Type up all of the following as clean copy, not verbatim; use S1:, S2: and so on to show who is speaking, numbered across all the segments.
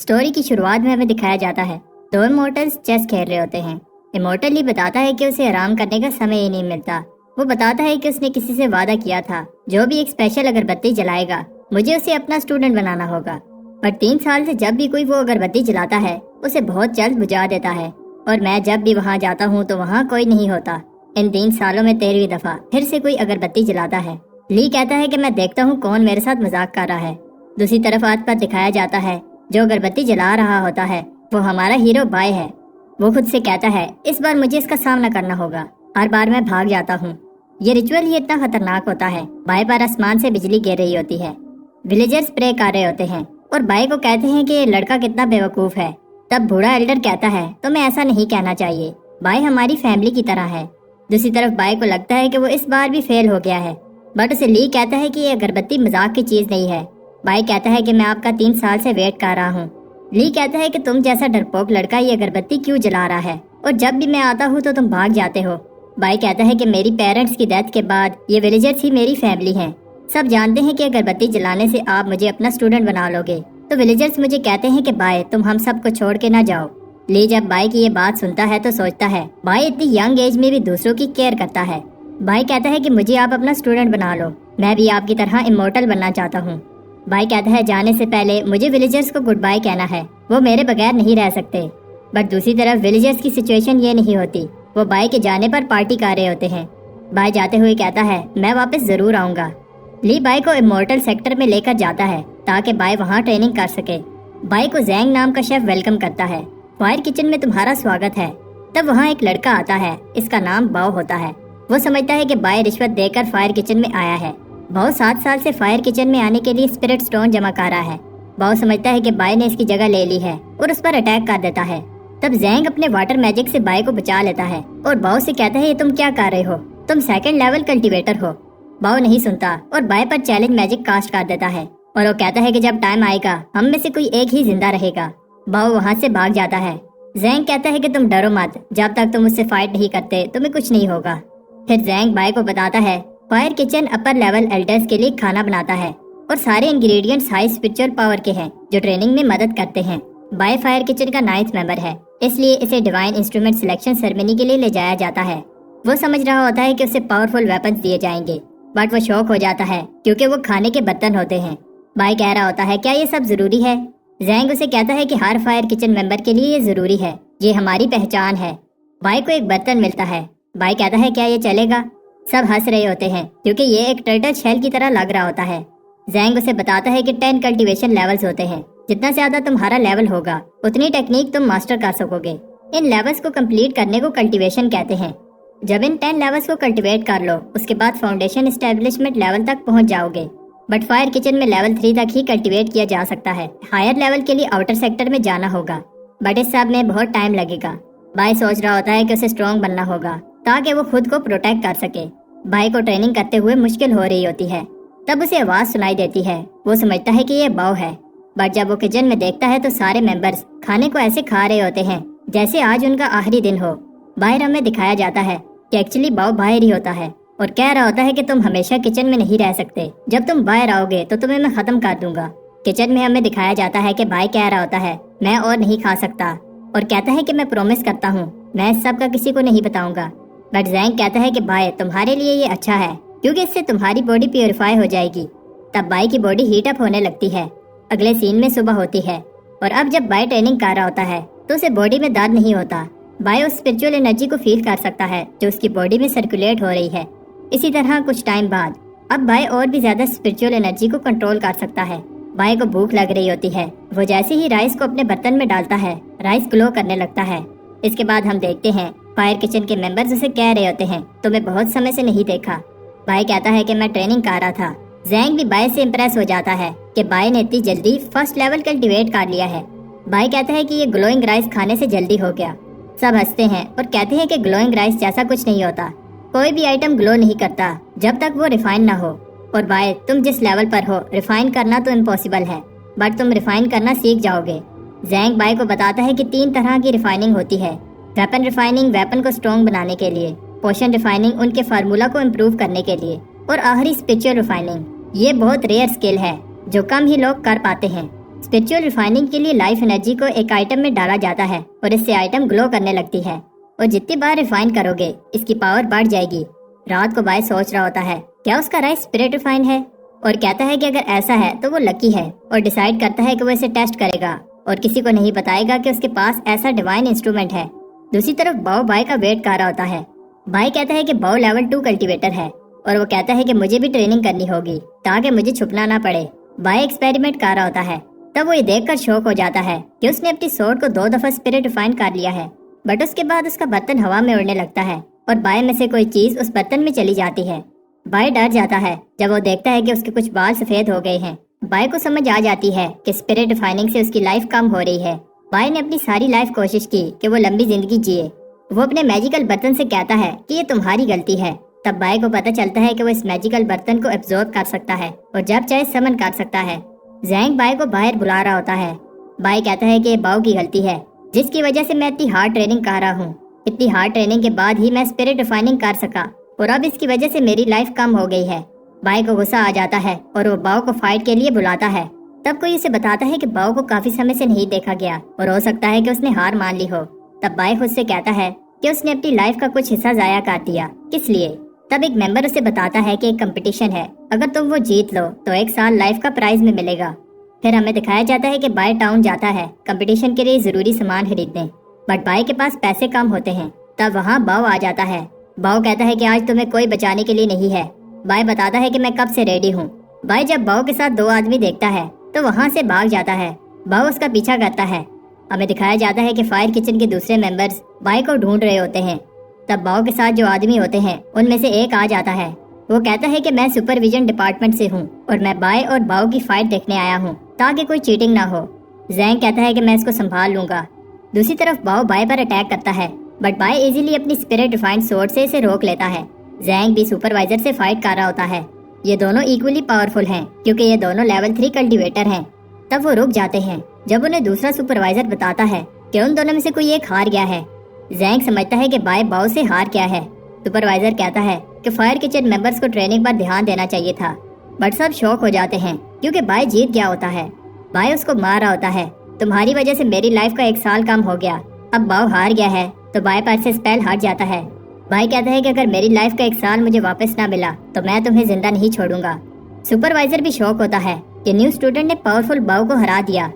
S1: Story की शुरुआत में हमें दिखाया जाता है दो इमोर्टल्स चेस खेल रहे होते हैं। इमोर्टल ही बताता है कि उसे आराम करने का समय ही नहीं मिलता। वो बताता है कि उसने किसी से वादा किया था, जो भी एक स्पेशल अगरबत्ती जलाएगा मुझे उसे अपना स्टूडेंट बनाना होगा। पर 3 साल से जब भी कोई वो अगरबत्ती जलाता है उसे बहुत जल्द बुझा देता है, और मैं जब भी वहाँ जाता हूँ तो वहाँ कोई नहीं होता। इन 3 सालों में 13वीं दफा फिर से कोई अगरबत्ती जलाता है। ली कहता है कि मैं देखता हूँ कौन मेरे साथ मजाक कर रहा है। दूसरी तरफ आज पर दिखाया जाता है जो अगरबत्ती जला रहा होता है वो हमारा हीरो बाय है। वो खुद से कहता है इस बार मुझे इसका सामना करना होगा, हर बार मैं भाग जाता हूँ। ये रिचुअल ही इतना खतरनाक होता है। बाय पर आसमान से बिजली गिर रही होती है, विलेजर्स प्रे कर रहे होते हैं और बाय को कहते हैं कि ये लड़का कितना बेवकूफ है। तब बूढ़ा एल्डर कहता है तुम्हें ऐसा नहीं कहना चाहिए, बाय हमारी फैमिली की तरह है। दूसरी तरफ बाय को लगता है कि वो इस बार भी फेल हो गया है, बट उसे ली कहता है कि ये अगरबत्ती मजाक की चीज नहीं है। बाय कहता है कि मैं आपका 3 साल से वेट कर रहा हूँ। ली कहता है कि तुम जैसा डरपोक लड़का ये अगरबत्ती क्यों जला रहा है, और जब भी मैं आता हूँ तो तुम भाग जाते हो। बाय कहता है कि मेरी पेरेंट्स की डेथ के बाद ये विलेजर्स ही मेरी फैमिली हैं। सब जानते हैं कि अगरबत्ती जलाने से आप मुझे अपना स्टूडेंट बना लोगे, तो विलेजर्स मुझे कहते हैं कि बाय तुम हम सबको छोड़ के ना जाओ। ली जब बाय की ये बात सुनता है तो सोचता है बाय इतनी यंग एज में भी दूसरों की केयर करता है। बाय कहता है कि मुझे आप अपना स्टूडेंट बना लो, मैं भी आपकी तरह इमोर्टल बनना चाहता हूँ। बाय कहता है जाने से पहले मुझे विलेजर्स को गुड बाय कहना है, वो मेरे बगैर नहीं रह सकते। बट दूसरी तरफ विलेजर्स की सिचुएशन ये नहीं होती, वो बाय के जाने पर पार्टी कर रहे होते हैं। बाय जाते हुए कहता है मैं वापस जरूर आऊंगा। ली बाय को इमोर्टल सेक्टर में लेकर जाता है ताकि बाय वहाँ ट्रेनिंग कर सके। बाय को जैंग नाम का शेफ वेलकम करता है, फायर किचन में तुम्हारा स्वागत है। तब वहाँ एक लड़का आता है, इसका नाम बाओ होता है। वो समझता है कि बाय रिश्वत देकर फायर किचन में आया है। बाओ 7 साल से फायर किचन में आने के लिए स्पिरिट स्टोन जमा कर रहा है। बाओ समझता है कि बाय ने इसकी जगह ले ली है और उस पर अटैक कर देता है। तब जैंग अपने वाटर मैजिक से बाय को बचा लेता है और बाओ से कहता है ये तुम क्या कर रहे हो, तुम 2nd लेवल कल्टीवेटर हो। बाओ नहीं सुनता और बाय पर चैलेंज मैजिक कास्ट कर देता है, और वो कहता है कि जब टाइम आएगा हम में से कोई एक ही जिंदा रहेगा। बाओ वहाँ से भाग जाता है। जैंग कहता है कि तुम डरो मत, जब तक तुम उससे फाइट नहीं करते तुम्हें कुछ नहीं होगा। फिर जैंग बाय को बताता है fire kitchen upper level elders के लिए खाना बनाता है और सारे इंग्रेडिएंट्स हाई स्पिरिचुअल पावर के हैं जो ट्रेनिंग में मदद करते हैं। बाय फायर किचन का 9th मेंबर है, इसलिए इसे डिवाइन इंस्ट्रूमेंट सिलेक्शन सेरेमनी के लिए ले जाया जाता है। वो समझ रहा होता है कि उसे पावरफुल वेपन्स दिए जाएंगे, बट वो शॉक हो जाता है क्योंकि वो खाने के बर्तन होते हैं। बाय कह रहा होता है क्या ये सब जरूरी है। जैंग उसे कहता है कि हर फायर किचन मेंबर के लिए ये जरूरी है, ये हमारी पहचान है। बाय को एक बर्तन मिलता है। बाय कहता है क्या ये चलेगा। सब हंस रहे होते हैं क्योंकि ये एक टर्टल शेल की तरह लग रहा होता है। जैंग उसे बताता है कि 10 कल्टीवेशन लेवल्स होते हैं, जितना ज्यादा तुम्हारा लेवल होगा उतनी टेक्निक तुम मास्टर कर सकोगे। इन लेवल्स को कंप्लीट करने को कल्टीवेशन कहते हैं। जब इन 10 लेवल्स को कल्टीवेट कर लो उसके बाद फाउंडेशन एस्टेब्लिशमेंट लेवल तक पहुंच जाओगे। बट फायर किचन में लेवल 3 तक ही कल्टीवेट किया जा सकता है। हायर लेवल के लिए आउटर सेक्टर में जाना होगा, बट इस सब में बहुत टाइम लगेगा। बाय सोच रहा होता है कि उसे स्ट्रॉन्ग बनना होगा ताकि वो खुद को प्रोटेक्ट कर सके। बाय को ट्रेनिंग करते हुए मुश्किल हो रही होती है। तब उसे आवाज सुनाई देती है। वो समझता है कि ये बाओ है, बट जब वो किचन में देखता है तो सारे मेंबर्स खाने को ऐसे खा रहे होते हैं जैसे आज उनका आखिरी दिन हो। बाहर हमें दिखाया जाता है कि एक्चुअली बाओ बाहर ही होता है और कह रहा होता है कि तुम हमेशा किचन में नहीं रह सकते, जब तुम बाहर आओगे तो तुम्हें मैं खत्म कर दूंगा। किचन में हमें दिखाया जाता है कि बाय कह रहा होता है मैं और नहीं खा सकता, और कहता है कि मैं प्रॉमिस करता हूँ मैं इस सब का किसी को नहीं बताऊंगा। बट जैंग कहता है कि बाय तुम्हारे लिए ये अच्छा है क्योंकि इससे तुम्हारी बॉडी प्योरीफाई हो जाएगी। तब बाय की बॉडी हीट अप होने लगती है। अगले सीन में सुबह होती है और अब जब बाय ट्रेनिंग कर रहा होता है तो उसे बॉडी में दर्द नहीं होता। बाय उस स्पिरिचुअल एनर्जी को फील कर सकता है जो उसकी बॉडी में सर्कुलेट हो रही है। इसी तरह कुछ टाइम बाद अब बाय और भी ज्यादा स्पिरिचुअल एनर्जी को कंट्रोल कर सकता है। बाय को भूख लग रही होती है। वो जैसे ही राइस को अपने बर्तन में डालता है राइस ग्लो करने लगता है। इसके बाद हम देखते हैं फायर किचन के मेंबर्स उसे कह रहे होते हैं तुम्हें बहुत समय से नहीं देखा। बाय कहता है कि मैं ट्रेनिंग कर रहा था। जैंग भी बाय से इम्प्रेस हो जाता है कि बाय ने इतनी जल्दी 1st लेवल कल्टीवेट कर लिया है। बाय कहता है कि ये ग्लोइंग राइस खाने से जल्दी हो गया। सब हंसते हैं और कहते हैं कि ग्लोइंग राइस जैसा कुछ नहीं होता, कोई भी आइटम ग्लो नहीं करता जब तक वो रिफाइन ना हो। और बाय तुम जिस लेवल पर हो रिफाइन करना तो इम्पॉसिबल है, बट तुम रिफाइन करना सीख जाओगे। जैंग बाय को बताता है कि 3 तरह की रिफाइनिंग होती है। वेपन रिफाइनिंग वेपन को स्ट्रॉन्ग बनाने के लिए, पोशन रिफाइनिंग उनके फार्मूला को इम्प्रूव करने के लिए, और आखिरी स्पिरिचुअल रिफाइनिंग। ये बहुत रेयर स्किल है जो कम ही लोग कर पाते हैं। स्पिरिचुअल रिफाइनिंग के लिए लाइफ एनर्जी को एक आइटम में डाला जाता है और इससे आइटम ग्लो करने लगती है और जितनी बार रिफाइन करोगे इसकी पावर बढ़ जाएगी। रात को बाय सोच रहा होता है क्या उसका राइस स्पिरिट रिफाइन है और कहता है कि अगर ऐसा है तो वो लकी है और डिसाइड करता है कि वो इसे टेस्ट करेगा और किसी को नहीं बताएगा कि उसके पास ऐसा डिवाइन इंस्ट्रूमेंट है। दूसरी तरफ बाव बाय का वेट कर रहा होता है। बाय कहता है कि बाव लेवल 2 कल्टीवेटर है और वो कहता है कि मुझे भी ट्रेनिंग करनी होगी ताकि मुझे छुपना ना पड़े। बाय एक्सपेरिमेंट कर रहा होता है। तब वो ये देखकर शॉक हो जाता है कि उसने अपनी सोर्ड को 2 दफा स्पिरिट रिफाइन कर लिया है, बट उसके बाद उसका बर्तन हवा में उड़ने लगता है और बाय में से कोई चीज उस बर्तन में चली जाती है। बाय डर जाता है जब वो देखता है कि उसके कुछ बाल सफेद हो गए हैं। बाय को समझ आ जाती है कि स्पिरिट रिफाइनिंग से उसकी लाइफ कम हो रही है। बाय ने अपनी सारी लाइफ कोशिश की कि वो लंबी जिंदगी जिए। वो अपने मैजिकल बर्तन से कहता है कि ये तुम्हारी गलती है। तब बाय को पता चलता है कि वो इस मैजिकल बर्तन को एब्जॉर्ब कर सकता है और जब चाहे समन कर सकता है। जैंग बाय को बाहर बुला रहा होता है। बाय कहता है कि ये बाव की गलती है जिसकी वजह से मैं इतनी हार्ड ट्रेनिंग कर रहा हूँ। इतनी हार्ड ट्रेनिंग के बाद ही मैं स्पिरिट रिफाइनिंग कर सका और अब इसकी वजह से मेरी लाइफ कम हो गई है। बाय को गुस्सा आ जाता है और वो बाव को फाइट के लिए बुलाता है। तब कोई उसे बताता है कि बाव को काफी समय से नहीं देखा गया और हो सकता है कि उसने हार मान ली हो। तब बाय खुद से कहता है कि उसने अपनी लाइफ का कुछ हिस्सा जाया कर दिया, किस लिए। तब एक मेंबर उसे बताता है कि एक कंपटीशन है, अगर तुम वो जीत लो तो 1 साल लाइफ का प्राइज में मिलेगा। फिर हमें दिखाया जाता है कि बाय टाउन जाता है कंपटीशन के लिए जरूरी सामान खरीदने, बट बाय के पास पैसे कम होते हैं। तब वहाँ बाव आ जाता है। बाव कहता है कि आज तुम्हें कोई बचाने के लिए नहीं है। बाय बताता है कि मैं कब से रेडी हूँ। बाय जब बाव के साथ 2 आदमी देखता है तो वहाँ से भाग जाता है। बाव उसका पीछा करता है। हमें दिखाया जाता है कि फायर किचन के दूसरे मेंबर्स बाय को ढूंढ रहे होते हैं। तब बाव के साथ जो आदमी होते हैं उनमें से एक आ जाता है। वो कहता है कि मैं सुपरविजन डिपार्टमेंट से हूँ और मैं बाय और बाव की फाइट देखने आया हूँ ताकि कोई चीटिंग ना हो। जैंग कहता है कि मैं इसको संभाल लूंगा। दूसरी तरफ बाव बाय पर अटैक करता है, बट बाय इजीली अपनी स्पिरिट रिफाइंड सोर्ड से इसे रोक लेता है। जैंग भी सुपरवाइजर से फाइट कर रहा होता है। ये दोनों इक्वली पावरफुल हैं क्योंकि ये दोनों लेवल 3 कल्टीवेटर हैं। तब वो रुक जाते हैं जब उन्हें दूसरा सुपरवाइजर बताता है कि उन दोनों में से कोई एक हार गया है। जैंग समझता है कि बाय बाव से हार गया है। सुपरवाइजर कहता है कि फायर किचन मेंबर्स को ट्रेनिंग पर ध्यान देना चाहिए था, बट सब शॉक हो जाते हैं क्योंकि बाय जीत गया होता है। बाय उसको मार रहा होता है, तुम्हारी वजह से मेरी लाइफ का 1 साल कम हो गया। अब बाव हार गया है तो बाय पर से स्पेल हट जाता है। बाय कहता है कि अगर मेरी लाइफ का 1 साल मुझे वापस ना मिला तो मैं तुम्हें जिंदा नहीं छोड़ूंगा। सुपरवाइजर भी शॉक होता है कि न्यू स्टूडेंट ने पावरफुल बाव को हरा दिया।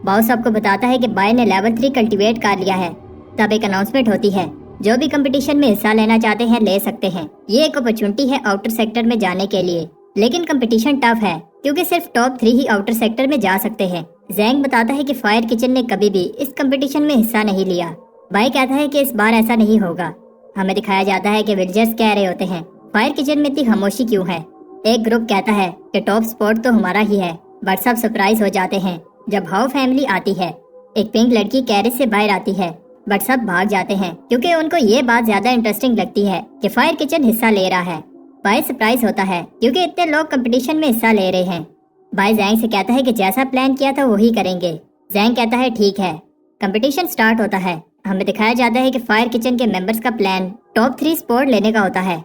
S1: बाव सबको बताता है कि बाय ने लेवल 3 कल्टीवेट कर लिया है। तब एक अनाउंसमेंट होती है, जो भी कंपटीशन में हिस्सा लेना चाहते हैं ले सकते हैं। ये एक अपॉर्चुनिटी है आउटर सेक्टर में जाने के लिए, लेकिन कंपटीशन टफ है क्योंकि सिर्फ टॉप 3 ही आउटर सेक्टर में जा सकते हैं। जैंग बताता है कि फायर किचन ने कभी भी इस कंपटीशन में हिस्सा नहीं लिया। बाय कहता है कि इस बार ऐसा नहीं होगा। हमें दिखाया जाता है कि विलेजर्स कह रहे होते हैं फायर किचन में इतनी खामोशी क्यों है। एक ग्रुप कहता है कि टॉप स्पॉट तो हमारा ही है, बट सब सरप्राइज हो जाते हैं जब हाउ फैमिली आती है। एक पिंक लड़की कैरेज से बाहर आती है, बट सब भाग जाते हैं क्योंकि उनको ये बात ज्यादा इंटरेस्टिंग लगती है कि फायर किचन हिस्सा ले रहा है। बाय सरप्राइज होता है क्योंकि इतने लोग कंपटीशन में हिस्सा ले रहे हैं। बाय जैंग से कहता है कि जैसा प्लान किया था वही करेंगे। जैंग कहता है ठीक है। कंपटीशन स्टार्ट होता है। हमें दिखाया जाता है कि फायर किचन के मेंबर्स का प्लान टॉप 3 स्पॉट लेने का होता है,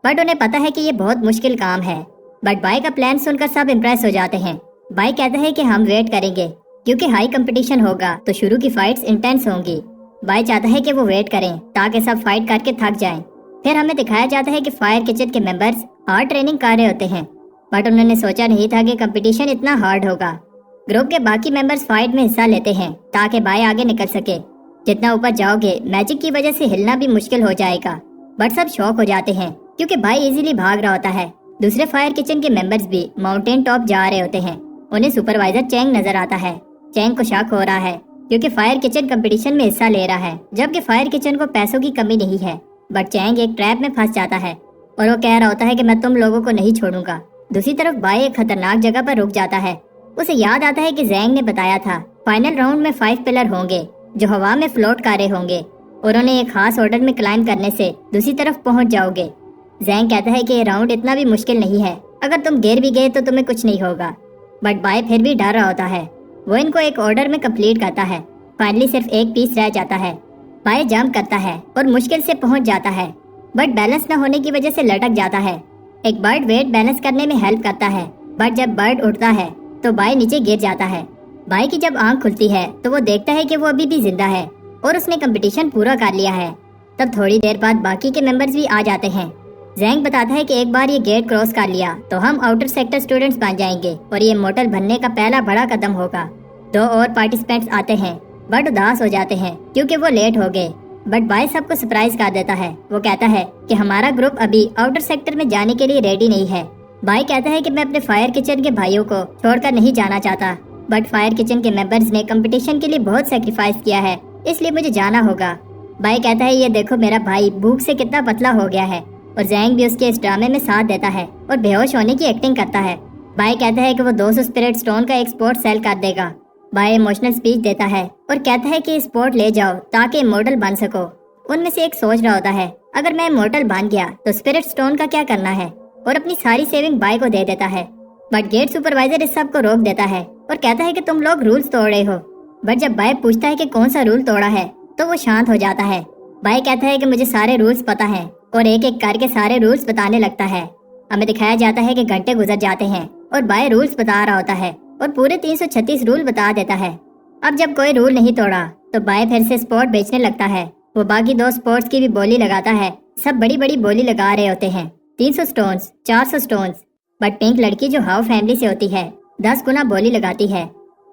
S1: बट उन्हें पता है कि ये बहुत मुश्किल काम है। बट बाय का प्लान सुनकर सब इम्प्रेस हो जाते हैं। बाय कहता है कि हम वेट करेंगे क्योंकि हाई कंपटीशन होगा तो शुरू की फाइट्स इंटेंस होंगी। बाय चाहता है कि वो वेट करें ताकि सब फाइट करके थक जाएं। फिर हमें दिखाया जाता है कि फायर किचन के मेंबर्स हार्ड ट्रेनिंग कर रहे होते हैं, बट उन्होंने सोचा नहीं था कि कंपटीशन इतना हार्ड होगा। ग्रुप के बाकी मेंबर्स फाइट में हिस्सा लेते हैं ताकि बाय आगे निकल सके। जितना ऊपर जाओगे मैजिक की वजह से हिलना भी मुश्किल हो जाएगा, बट सब शॉक हो जाते हैं क्योंकि बाय इजीली भाग रहा होता है। दूसरे फायर किचन के मेंबर्स भी माउंटेन टॉप जा रहे होते हैं। उन्हें सुपरवाइजर चैंग नजर आता है। चैंग को शक हो रहा है क्योंकि फायर किचन कंपटीशन में हिस्सा ले रहा है, जबकि फायर किचन को पैसों की कमी नहीं है। बट चैंग एक ट्रैप में फंस जाता है और वो कह रहा होता है कि मैं तुम लोगों को नहीं छोड़ूंगा। दूसरी तरफ बाय एक खतरनाक जगह पर रुक जाता है। उसे याद आता है कि जैंग ने बताया था फाइनल राउंड में 5 पिलर होंगे जो हवा में फ्लोट कर रहे होंगे और उन्हें एक खास ऑर्डर में क्लाइंब करने से दूसरी तरफ पहुंच जाओगे। जैंग कहता है कि ये राउंड इतना भी मुश्किल नहीं है, अगर तुम गिर भी गए तो तुम्हें कुछ नहीं होगा। बट बाय फिर भी डर रहा होता है। वो इनको एक ऑर्डर में कंप्लीट करता है। फाइनली सिर्फ एक पीस रह जाता है। बाय जंप करता है और मुश्किल से पहुंच जाता है, बट बैलेंस न होने की वजह से लटक जाता है। एक बर्ड वेट बैलेंस करने में हेल्प करता है, बट जब बर्ड उड़ता है तो बाय नीचे गिर जाता है। बाई की जब आंख खुलती है तो वो देखता है कि वो अभी भी जिंदा है और उसने कंपटीशन पूरा कर लिया है। तब थोड़ी देर बाद बाकी के मेंबर्स भी आ जाते हैं। जैंग बताता है कि एक बार ये गेट क्रॉस कर लिया तो हम आउटर सेक्टर स्टूडेंट्स बन जाएंगे और ये इमॉर्टल बनने का पहला बड़ा कदम होगा। 2 और पार्टिसिपेंट्स आते हैं, बट उदास हो जाते हैं क्योंकि वो लेट हो गए। बट बाय सबको सरप्राइज कर देता है। वो कहता है कि हमारा ग्रुप अभी आउटर सेक्टर में जाने के लिए रेडी नहीं है। बाय कहता है कि मैं अपने फायर किचन के भाइयों को छोड़कर नहीं जाना चाहता, बट फायर किचन के मेंबर्स ने कंपटीशन के लिए बहुत सेक्रीफाइस किया है, इसलिए मुझे जाना होगा। बाय कहता है ये देखो मेरा भाई भूख से कितना पतला हो गया है, और जैंग भी उसके इस ड्रामे में साथ देता है और बेहोश होने की एक्टिंग करता है। बाय कहता है कि वो 200 स्पिरिट स्टोन का एक स्पोर्ट सेल कर देगा। बाय इमोशनल स्पीच देता है और कहता है कि स्पोर्ट ले जाओ ताकि इमॉर्टल बन सको। उनमें से एक सोच रहा होता है अगर मैं इमॉर्टल बन गया तो स्पिरिट स्टोन का क्या करना है, और अपनी सारी सेविंग बाय को दे देता है। बट गेट सुपरवाइजर इस सब को रोक देता है और कहता है कि तुम लोग रूल्स तोड़ रहे हो। बट जब बाय पूछता है कि कौन सा रूल तोड़ा है तो वो शांत हो जाता है। बाय कहता है कि मुझे सारे रूल्स पता हैं, और एक एक करके सारे रूल्स बताने लगता है। हमें दिखाया जाता है कि घंटे गुजर जाते हैं और बाय रूल्स बता रहा होता है और पूरे 336 रूल बता देता है। अब जब कोई रूल नहीं तोड़ा तो बाय फिर से स्पोर्ट बेचने लगता है। वो बाकी 2 स्पोर्ट्स की भी बोली लगाता है। सब बड़ी बड़ी बोली लगा रहे होते हैं, 300 स्टोन्स, 400 स्टोन्स। बट पिंक लड़की जो हाउ फैमिली से होती है 10 गुना बोली लगाती है।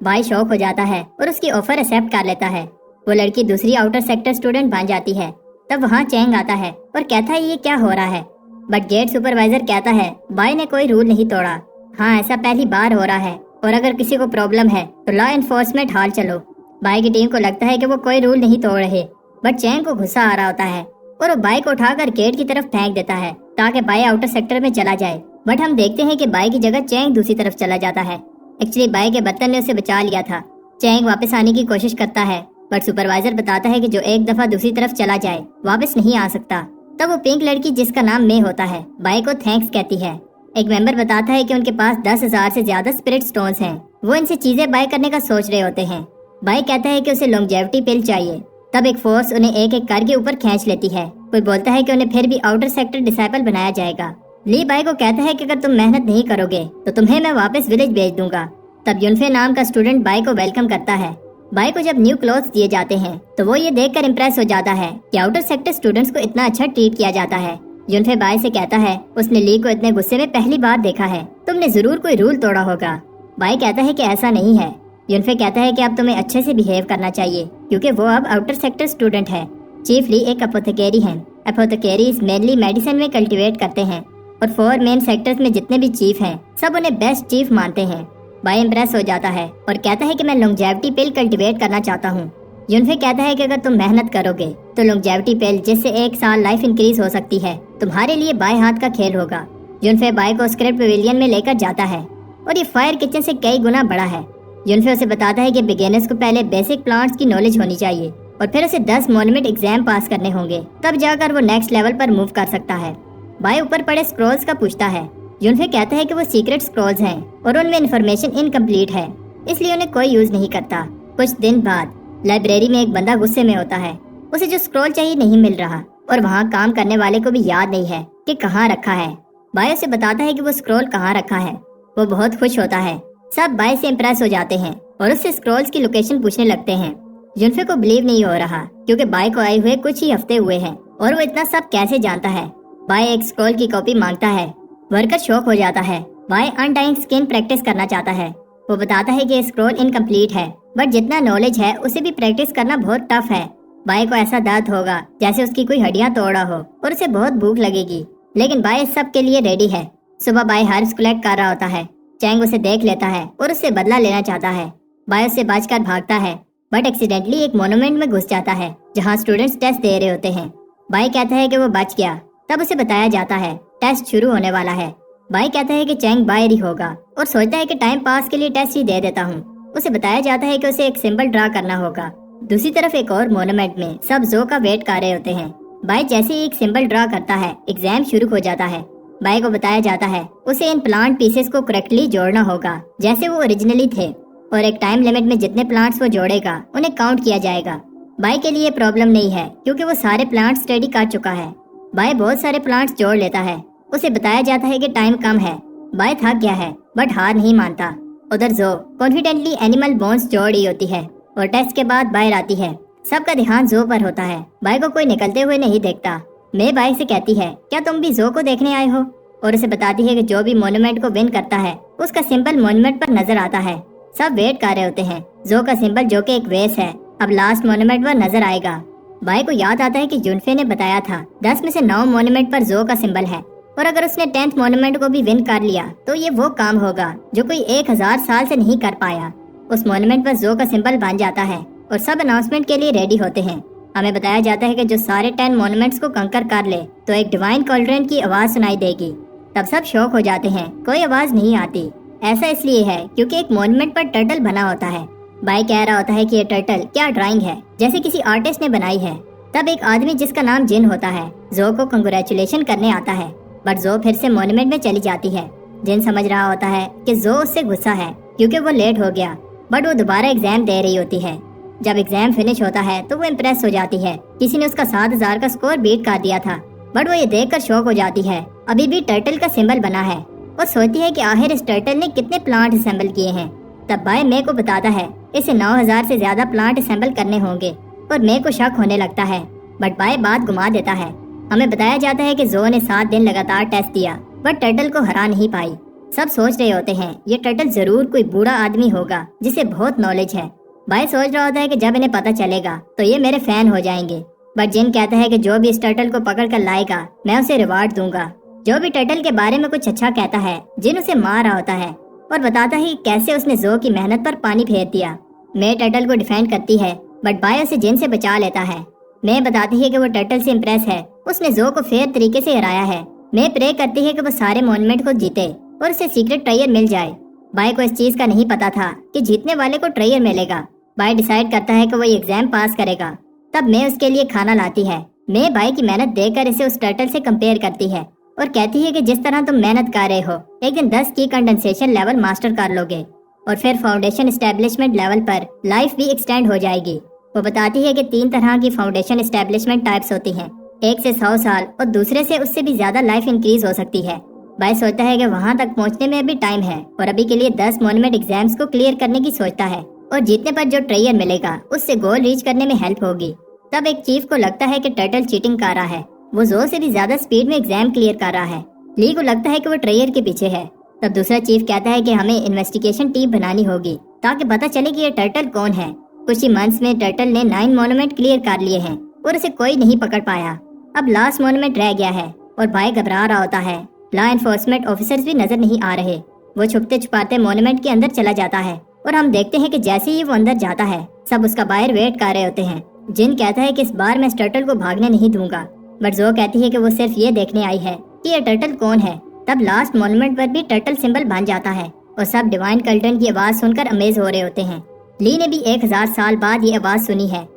S1: बाय शॉक हो जाता है और उसकी ऑफर एक्सेप्ट कर लेता है। वो लड़की दूसरी आउटर सेक्टर स्टूडेंट बन जाती है। तब वहाँ चैंग आता है और कहता है ये क्या हो रहा है। बट गेट सुपरवाइजर कहता है बाय ने कोई रूल नहीं तोड़ा। हाँ, ऐसा पहली बार हो रहा है, और अगर किसी को प्रॉब्लम है तो लॉ एनफोर्समेंट हाल चलो। बाय की टीम को लगता है कि वो कोई रूल नहीं तोड़ रहे, बट चैंग को गुस्सा आ रहा होता है और वो बाय को उठाकर गेट की तरफ फेंक देता है ताकि बाय आउटर सेक्टर में चला जाए। बट हम देखते हैं कि बाय की जगह चैंग दूसरी तरफ चला जाता है। एक्चुअली बाय के बर्तन ने उसे बचा लिया था। चैंग वापस आने की कोशिश करता है, बट सुपरवाइजर बताता है कि जो एक दफा दूसरी तरफ चला जाए वापस नहीं आ सकता। तब वो पिंक लड़की जिसका नाम मे होता है बाय को थैंक्स कहती है। एक मेंबर बताता है कि उनके पास 10,000 से ज्यादा स्पिरिट स्टोन्स हैं। वो इनसे चीजें बाय करने का सोच रहे होते हैं। बाय कहता है कि उसे लॉन्जेविटी पिल चाहिए। तब एक फोर्स उन्हें एक एक करके ऊपर खींच लेती है। कोई बोलता है कि उन्हें फिर भी आउटर सेक्टर डिसाइपल बनाया जाएगा। ली बाय को कहता है कि अगर तुम मेहनत नहीं करोगे तो तुम्हें मैं वापस विलेज भेज दूंगा। तब युनफे नाम का स्टूडेंट बाय को वेलकम करता है। बाय को जब न्यू क्लोथ्स दिए जाते हैं तो वो ये देखकर इम्प्रेस हो जाता है कि आउटर सेक्टर स्टूडेंट्स को इतना अच्छा ट्रीट किया जाता है। युनफे बाय से कहता है उसने ली को इतने गुस्से में पहली बार देखा है, तुमने जरूर कोई रूल तोड़ा होगा। बाय कहता है कि ऐसा नहीं है। युनफे कहता है कि अब तुम्हें अच्छे से बिहेव करना चाहिए क्योंकि वो अब आउटर सेक्टर स्टूडेंट है। चीफ ली एक अपोथेकेरी है। अपोथेकेरीज मेनली मेडिसिन में कल्टीवेट करते हैं, और 4 मेन सेक्टर्स में जितने भी चीफ हैं सब उन्हें बेस्ट चीफ मानते हैं। बाय इम्प्रेस हो जाता है और कहता है कि मैं लॉन्जेविटी पिल कल्टीवेट करना चाहता हूँ। युनफे कहता है कि अगर तुम मेहनत करोगे तो लॉन्जेविटी पिल जिससे 1 साल लाइफ इंक्रीज हो सकती है तुम्हारे लिए बाय हाथ का खेल होगा। युनफे बाय को स्क्रिप्ट पवेलियन में लेकर जाता है और ये फायर किचन से कई गुना बड़ा है। युनफे उसे बताता है कि बिगिनर्स को पहले बेसिक प्लांट्स की नॉलेज होनी चाहिए और फिर उसे 10 मोनूमेंट एग्जाम पास करने होंगे, तब जाकर वो नेक्स्ट लेवल पर मूव कर सकता है। बाय ऊपर पड़े स्क्रॉल्स का पूछता है। युनफे कहता है कि वो सीक्रेट स्क्रॉल्स हैं और उनमें इंफॉर्मेशन इनकम्प्लीट है, इसलिए उन्हें कोई यूज नहीं करता। कुछ दिन बाद लाइब्रेरी में एक बंदा गुस्से में होता है। उसे जो स्क्रॉल चाहिए नहीं मिल रहा और वहाँ काम करने वाले को भी याद नहीं है कि कहाँ रखा है। बाय उसे बताता है कि वो स्क्रॉल कहाँ रखा है। वो बहुत खुश होता है। सब बाय से इम्प्रेस हो जाते हैं और उससे स्क्रॉल्स की लोकेशन पूछने लगते हैं। युनफे को बिलीव नहीं हो रहा क्योंकि बाय को आए हुए कुछ ही हफ्ते हुए हैं और वो इतना सब कैसे जानता है। बाय एक स्क्रॉल की कॉपी मांगता है। वर्कर शॉक हो जाता है। बाय अनडाइंग स्किन प्रैक्टिस करना चाहता है। वो बताता है कि स्क्रॉल इनकम्प्लीट है, बट जितना नॉलेज है उसे भी प्रैक्टिस करना बहुत टफ है। बाय को ऐसा दर्द होगा जैसे उसकी कोई हड्डियां तोड़ा हो और उसे बहुत भूख लगेगी, लेकिन बाय इस सब के लिए रेडी है। सुबह बाय हर्ब्स कलेक्ट कर रहा होता है। चैंग उसे देख लेता है और उससे बदला लेना चाहता है। बाय उससे बचकर भागता है, बट एक्सीडेंटली एक मोन्यूमेंट में घुस जाता है जहाँ स्टूडेंट्स टेस्ट दे रहे होते हैं। बाय कहता है कि वो बच गया। तब उसे बताया जाता है टेस्ट शुरू होने वाला है। बाय कहता है कि चैंग बाहर ही होगा और सोचता है कि टाइम पास के लिए टेस्ट ही दे देता हूँ। उसे बताया जाता है कि उसे एक सिंबल ड्रा करना होगा। दूसरी तरफ एक और मोन्यूमेंट में सब जो का वेट कर रहे होते हैं। बाय जैसे ही एक सिंबल ड्रा करता है एग्जाम शुरू हो जाता है। बाय को बताया जाता है उसे इन प्लांट पीसेस को करेक्टली जोड़ना होगा जैसे वो ओरिजिनली थे, और एक टाइम लिमिट में जितने प्लांट्स वो जोड़ेगा उन्हें काउंट किया जाएगा। बाय के लिए प्रॉब्लम नहीं है क्योंकि वो सारे प्लांट स्टडी कर चुका है। बाय बहुत सारे प्लांट्स जोड़ लेता है। उसे बताया जाता है कि टाइम कम है। बाय थक गया है बट हार नहीं मानता। उधर जो कॉन्फिडेंटली एनिमल बोन्स जोड़ रही होती है और टेस्ट के बाद बाहर आती है। सबका ध्यान जो पर होता है। बाय को कोई निकलते हुए नहीं देखता। मैं बाय से कहती है, क्या तुम भी जो को देखने आए हो? और उसे बताती है कि जो भी मोन्यूमेंट को विन करता है उसका सिंबल मोन्यूमेंट पर नजर आता है। सब वेट कर रहे होते हैं। जो का सिंबल जो कि एक वेस है, अब लास्ट मोन्यूमेंट पर नजर आएगा। बाय को याद आता है कि जुनफे ने बताया था 10 में से 9 मोन्यूमेंट पर जो का सिंबल है और अगर उसने 10th मोन्यूमेंट को भी विन कर लिया तो ये वो काम होगा जो कोई 1000 साल से नहीं कर पाया। उस मोन्यूमेंट पर जो का सिंबल बन जाता है और सब अनाउंसमेंट के लिए रेडी होते हैं। हमें बताया जाता है कि जो सारे 10 मोन्यूमेंट्स को कंकर कर ले तो एक डिवाइन कॉल्ड्रन की आवाज सुनाई देगी। तब सब शॉक हो जाते हैं, कोई आवाज नहीं आती। ऐसा इसलिए है क्योंकि एक मोन्यूमेंट पर टर्टल बना होता है। बाय कह रहा होता है कि ये टर्टल क्या ड्राइंग है, जैसे किसी आर्टिस्ट ने बनाई है। तब एक आदमी जिसका नाम जिन होता है जो को कंग्रेचुलेशन करने आता है, बट जो फिर से मोन्यूमेंट में चली जाती है। जिन समझ रहा होता है कि जो उससे गुस्सा है क्योंकि वो लेट हो गया, बट वो दोबारा एग्जाम दे रही होती है। जब एग्जाम फिनिश होता है तो वो इम्प्रेस हो जाती है। किसी ने उसका 7000 का स्कोर बीट कर दिया था, बट वो ये देखकर शॉक हो जाती है अभी भी टर्टल का सिंबल बना है और सोचती है कि आखिर इस टर्टल ने कितने प्लांट असेंबल किए हैं। तब बाय मे को बताता है इसे 9000 से ज्यादा प्लांट असेंबल करने होंगे और मे को शक होने लगता है, बट बाय बात घुमा देता है। हमें बताया जाता है कि जो ने 7 दिन लगातार टेस्ट दिया बट टर्टल को हरा नहीं पाई। सब सोच रहे होते हैं ये टर्टल जरूर कोई बूढ़ा आदमी होगा जिसे बहुत नॉलेज है। बाय सोच रहा होता है कि जब इन्हें पता चलेगा तो ये मेरे फैन हो जाएंगे, बट जिन कहता है कि जो भी इस टर्टल को पकड़ कर लाएगा मैं उसे रिवार्ड दूंगा। जो भी टर्टल के बारे में कुछ अच्छा कहता है, जिन उसे मार रहा होता है और बताता है कि कैसे उसने जो की मेहनत पर पानी फेर दिया। मैं टर्टल को डिफेंड करती है, बट बाय उसे जिन से बचा लेता है। मैं बताती है कि वो टर्टल से इम्प्रेस है, उसने जो को फेयर तरीके से हराया है। मैं प्रे करती है कि वो सारे मोन्यूमेंट को जीते और उसे सीक्रेट ट्रेजर मिल जाए। बाय को इस चीज का नहीं पता था कि जीतने वाले को ट्रेजर मिलेगा। बाय डिसाइड करता है कि वो एग्जाम पास करेगा। तब मैं उसके लिए खाना लाती है। मैं बाय की मेहनत देखकर इसे उस टर्टल से कंपेयर करती है और कहती है कि जिस तरह तुम मेहनत कर रहे हो एक दिन 10 की कंडेंसेशन लेवल मास्टर कर लोगे और फिर फाउंडेशन एस्टेब्लिशमेंट लेवल पर लाइफ भी एक्सटेंड हो जाएगी। वो बताती है कि 3 तरह की फाउंडेशन एस्टेब्लिशमेंट टाइप्स होती हैं, एक से 100 साल और दूसरे से उससे भी ज्यादा लाइफ इंक्रीज हो सकती है। बाय सोचता है कि वहाँ तक पहुँचने में अभी टाइम है और अभी के लिए 10 मोन्यूमेंट एग्जाम्स को क्लियर करने की सोचता है और जीतने पर जो ट्रेजर मिलेगा उससे गोल रीच करने में हेल्प होगी। तब एक चीफ को लगता है कि टर्टल चीटिंग कर रहा है, वो जो से भी ज्यादा स्पीड में एग्जाम क्लियर कर रहा है। ली को लगता है कि वो ट्रेजर के पीछे है। तब दूसरा चीफ कहता है कि हमें इन्वेस्टिगेशन टीम बनानी होगी ताकि पता चले कि ये टर्टल कौन है। कुछ ही मंथ्स में टर्टल ने 9 मोन्यूमेंट क्लियर कर लिए हैं और उसे कोई नहीं पकड़ पाया। अब लास्ट मोन्यूमेंट रह गया है और बाय घबरा रहा होता है। लॉ एनफोर्समेंट ऑफिसर्स भी नजर नहीं आ रहे। वो छुपते छुपाते मोन्यूमेंट के अंदर चला जाता है और हम देखते हैं कि जैसे ही वो अंदर जाता है सब उसका बाहर वेट कर रहे होते हैं। जिन कहता है कि इस बार मैं इस टर्टल को भागने नहीं दूंगा, बट जो कहती है कि वो सिर्फ ये देखने आई है कि ये टर्टल कौन है। तब लास्ट मोन्यूमेंट पर भी टर्टल सिंबल बन जाता है और सब डिवाइन कल्टन की आवाज सुनकर अमेज हो रहे होते हैं। ली ने भी 1000 साल बाद ये आवाज सुनी है।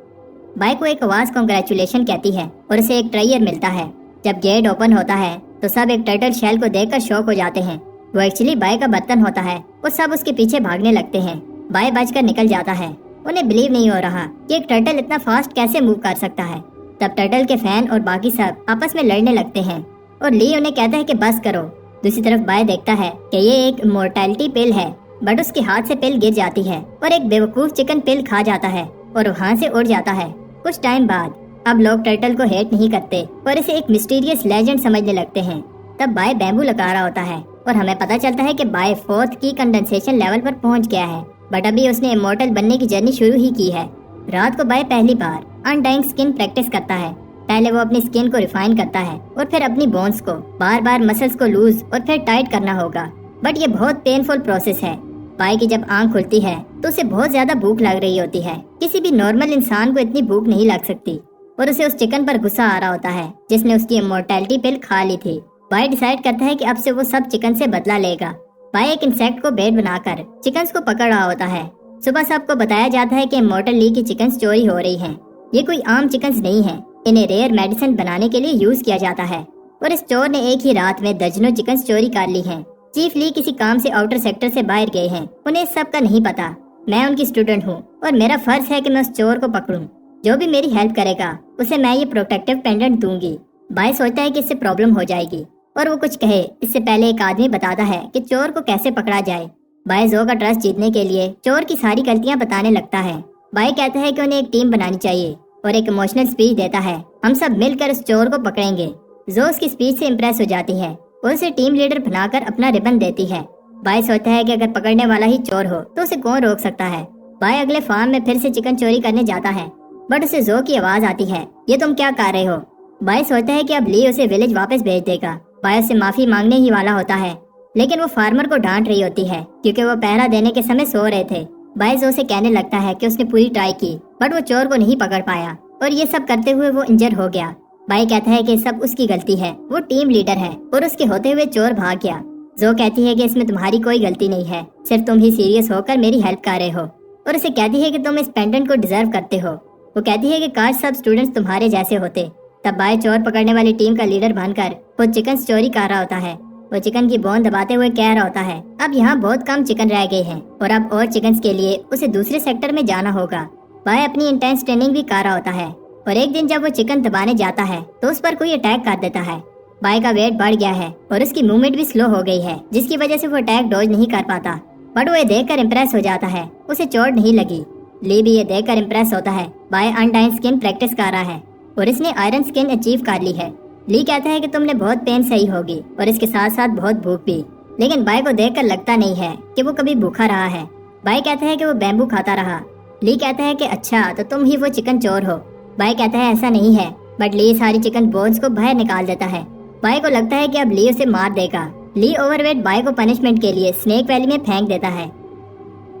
S1: बाय को एक आवाज कांग्रेचुलेशन कहती है और उसे एक ट्रेजर मिलता है। जब गेट ओपन होता है तो सब एक टर्टल शेल को देखकर शॉक हो जाते हैं। वो एक्चुअली बाय का बर्तन होता है और सब उसके पीछे भागने लगते हैं। बाय बचकर निकल जाता है। उन्हें बिलीव नहीं हो रहा कि एक टर्टल इतना फास्ट कैसे मूव कर सकता है। तब टर्टल के फैन और बाकी सब आपस में लड़ने लगते हैं और ली उन्हें कहता है कि बस करो। दूसरी तरफ बाय देखता है कि ये एक इमोर्टैलिटी पिल है, बट उसके हाथ से पिल गिर जाती है और एक बेवकूफ चिकन पिल खा जाता है और वहाँ से उड़ जाता है। कुछ टाइम बाद अब लोग टर्टल को हेट नहीं करते और इसे एक मिस्टीरियस लेजेंड समझने लगते हैं। तब बाय बैम्बू लगा रहा होता है और हमें पता चलता है कि बाय 4th की कंडेंसेशन लेवल पर पहुंच गया है, बट अभी उसने इमोर्टल बनने की जर्नी शुरू ही की है। रात को बाय पहली बार अनडाइंग स्किन प्रैक्टिस करता है। पहले वो अपनी स्किन को रिफाइन करता है और फिर अपनी बोन्स को बार बार मसल्स को लूज और फिर टाइट करना होगा, बट ये बहुत पेनफुल प्रोसेस है। बाय की जब आंख खुलती है तो उसे बहुत ज्यादा भूख लग रही होती है। किसी भी नॉर्मल इंसान को इतनी भूख नहीं लग सकती और उसे उस चिकन पर गुस्सा आ रहा होता है जिसने उसकी इमोर्टैलिटी पिल खा ली थी। बाय डिसाइड करता है कि अब से वो सब चिकन से बदला लेगा। बाय एक इंसेक्ट को बेट बनाकर चिकन्स को पकड़ रहा होता है। सुबह सबको बताया जाता है कि इमोर्टल ली की चिकन्स चोरी हो रही हैं। ये कोई आम चिकन्स नहीं है, इन्हें रेयर मेडिसिन बनाने के लिए यूज किया जाता है और इस चोर ने एक ही रात में दर्जनों चिकन्स चोरी कर ली हैं। चीफ ली किसी काम से आउटर सेक्टर से बाहर गए हैं, उन्हें इस सब का नहीं पता। मैं उनकी स्टूडेंट हूँ और मेरा फर्ज है कि मैं उस चोर को पकड़ूं। जो भी मेरी हेल्प करेगा उसे मैं ये प्रोटेक्टिव पेंडेंट दूंगी। बाय सोचता है कि इससे प्रॉब्लम हो जाएगी और वो कुछ कहे इससे पहले एक आदमी बताता है कि चोर को कैसे पकड़ा जाए। बाय जो का ट्रस्ट जीतने के लिए चोर की सारी गलतियां बताने लगता है। बाय कहता है कि उन्हें एक टीम बनानी चाहिए और एक इमोशनल स्पीच देता है, हम सब मिलकर उस चोर को पकड़ेंगे। जो उसकी स्पीच से इम्प्रेस हो जाती है और उसे टीम लीडर बनाकर अपना रिबन देती है। बाय सोचता है कि अगर पकड़ने वाला ही चोर हो तो उसे कौन रोक सकता है। बाय अगले फार्म में फिर से चिकन चोरी करने जाता है, बट उसे जो की आवाज आती है, ये तुम क्या कर रहे हो। बाय सोचता है कि अब ली उसे विलेज वापस भेज देगा। बाय उससे माफी मांगने ही वाला होता है, लेकिन वो फार्मर को डांट रही होती है क्योंकि वो पहरा देने के समय सो रहे थे। बाय जो से कहने लगता है कि उसने पूरी ट्राई की बट वो चोर को नहीं पकड़ पाया और ये सब करते हुए वो इंजर हो गया। बाय कहता है कि सब उसकी गलती है, वो टीम लीडर है और उसके होते हुए चोर भाग गया। जो कहती है कि इसमें तुम्हारी कोई गलती नहीं है, सिर्फ तुम ही सीरियस होकर मेरी हेल्प कर रहे हो और उसे कहती है कि तुम इस पेंडेंट को डिजर्व करते हो। वो कहती है कि काश सब स्टूडेंट्स तुम्हारे जैसे होते। तब बाय चोर पकड़ने वाली टीम का लीडर बनकर वो चिकन चोरी कर रहा होता है। वो चिकन की बोन दबाते हुए कह रहा होता है, अब यहाँ बहुत कम चिकन रह गए हैं और अब और चिकन के लिए उसे दूसरे सेक्टर में जाना होगा। बाय अपनी इंटेंस ट्रेनिंग भी कर रहा होता है और एक दिन जब वो चिकन दबाने जाता है तो उस पर कोई अटैक कर देता है। बाय का वेट बढ़ गया है और उसकी मूवमेंट भी स्लो हो गई है, जिसकी वजह से वो अटैक डॉज नहीं कर पाता। बट वो ये देखकर इम्प्रेस हो जाता है, उसे चोट नहीं लगी। ली भी ये देखकर इम्प्रेस होता है। बाय अनडाइन स्किन प्रैक्टिस कर रहा है और इसने आयरन स्किन अचीव कर ली है। ली कहता है कि तुमने बहुत पेन सही होगी और इसके साथ साथ बहुत भूख भी, लेकिन बाय को देखकर लगता नहीं है कि वो कभी भूखा रहा है। बाय कहता है कि वो बैम्बू खाता रहा। ली कहता है कि अच्छा तो तुम ही वो चिकन चोर हो। बाय कहता है ऐसा नहीं है, बट ली सारी चिकन बोन्स को बाहर निकाल देता है। बाय को लगता है कि अब ली उसे मार देगा। ली ओवरवेट बाय को पनिशमेंट के लिए स्नेक वैली में फेंक देता है।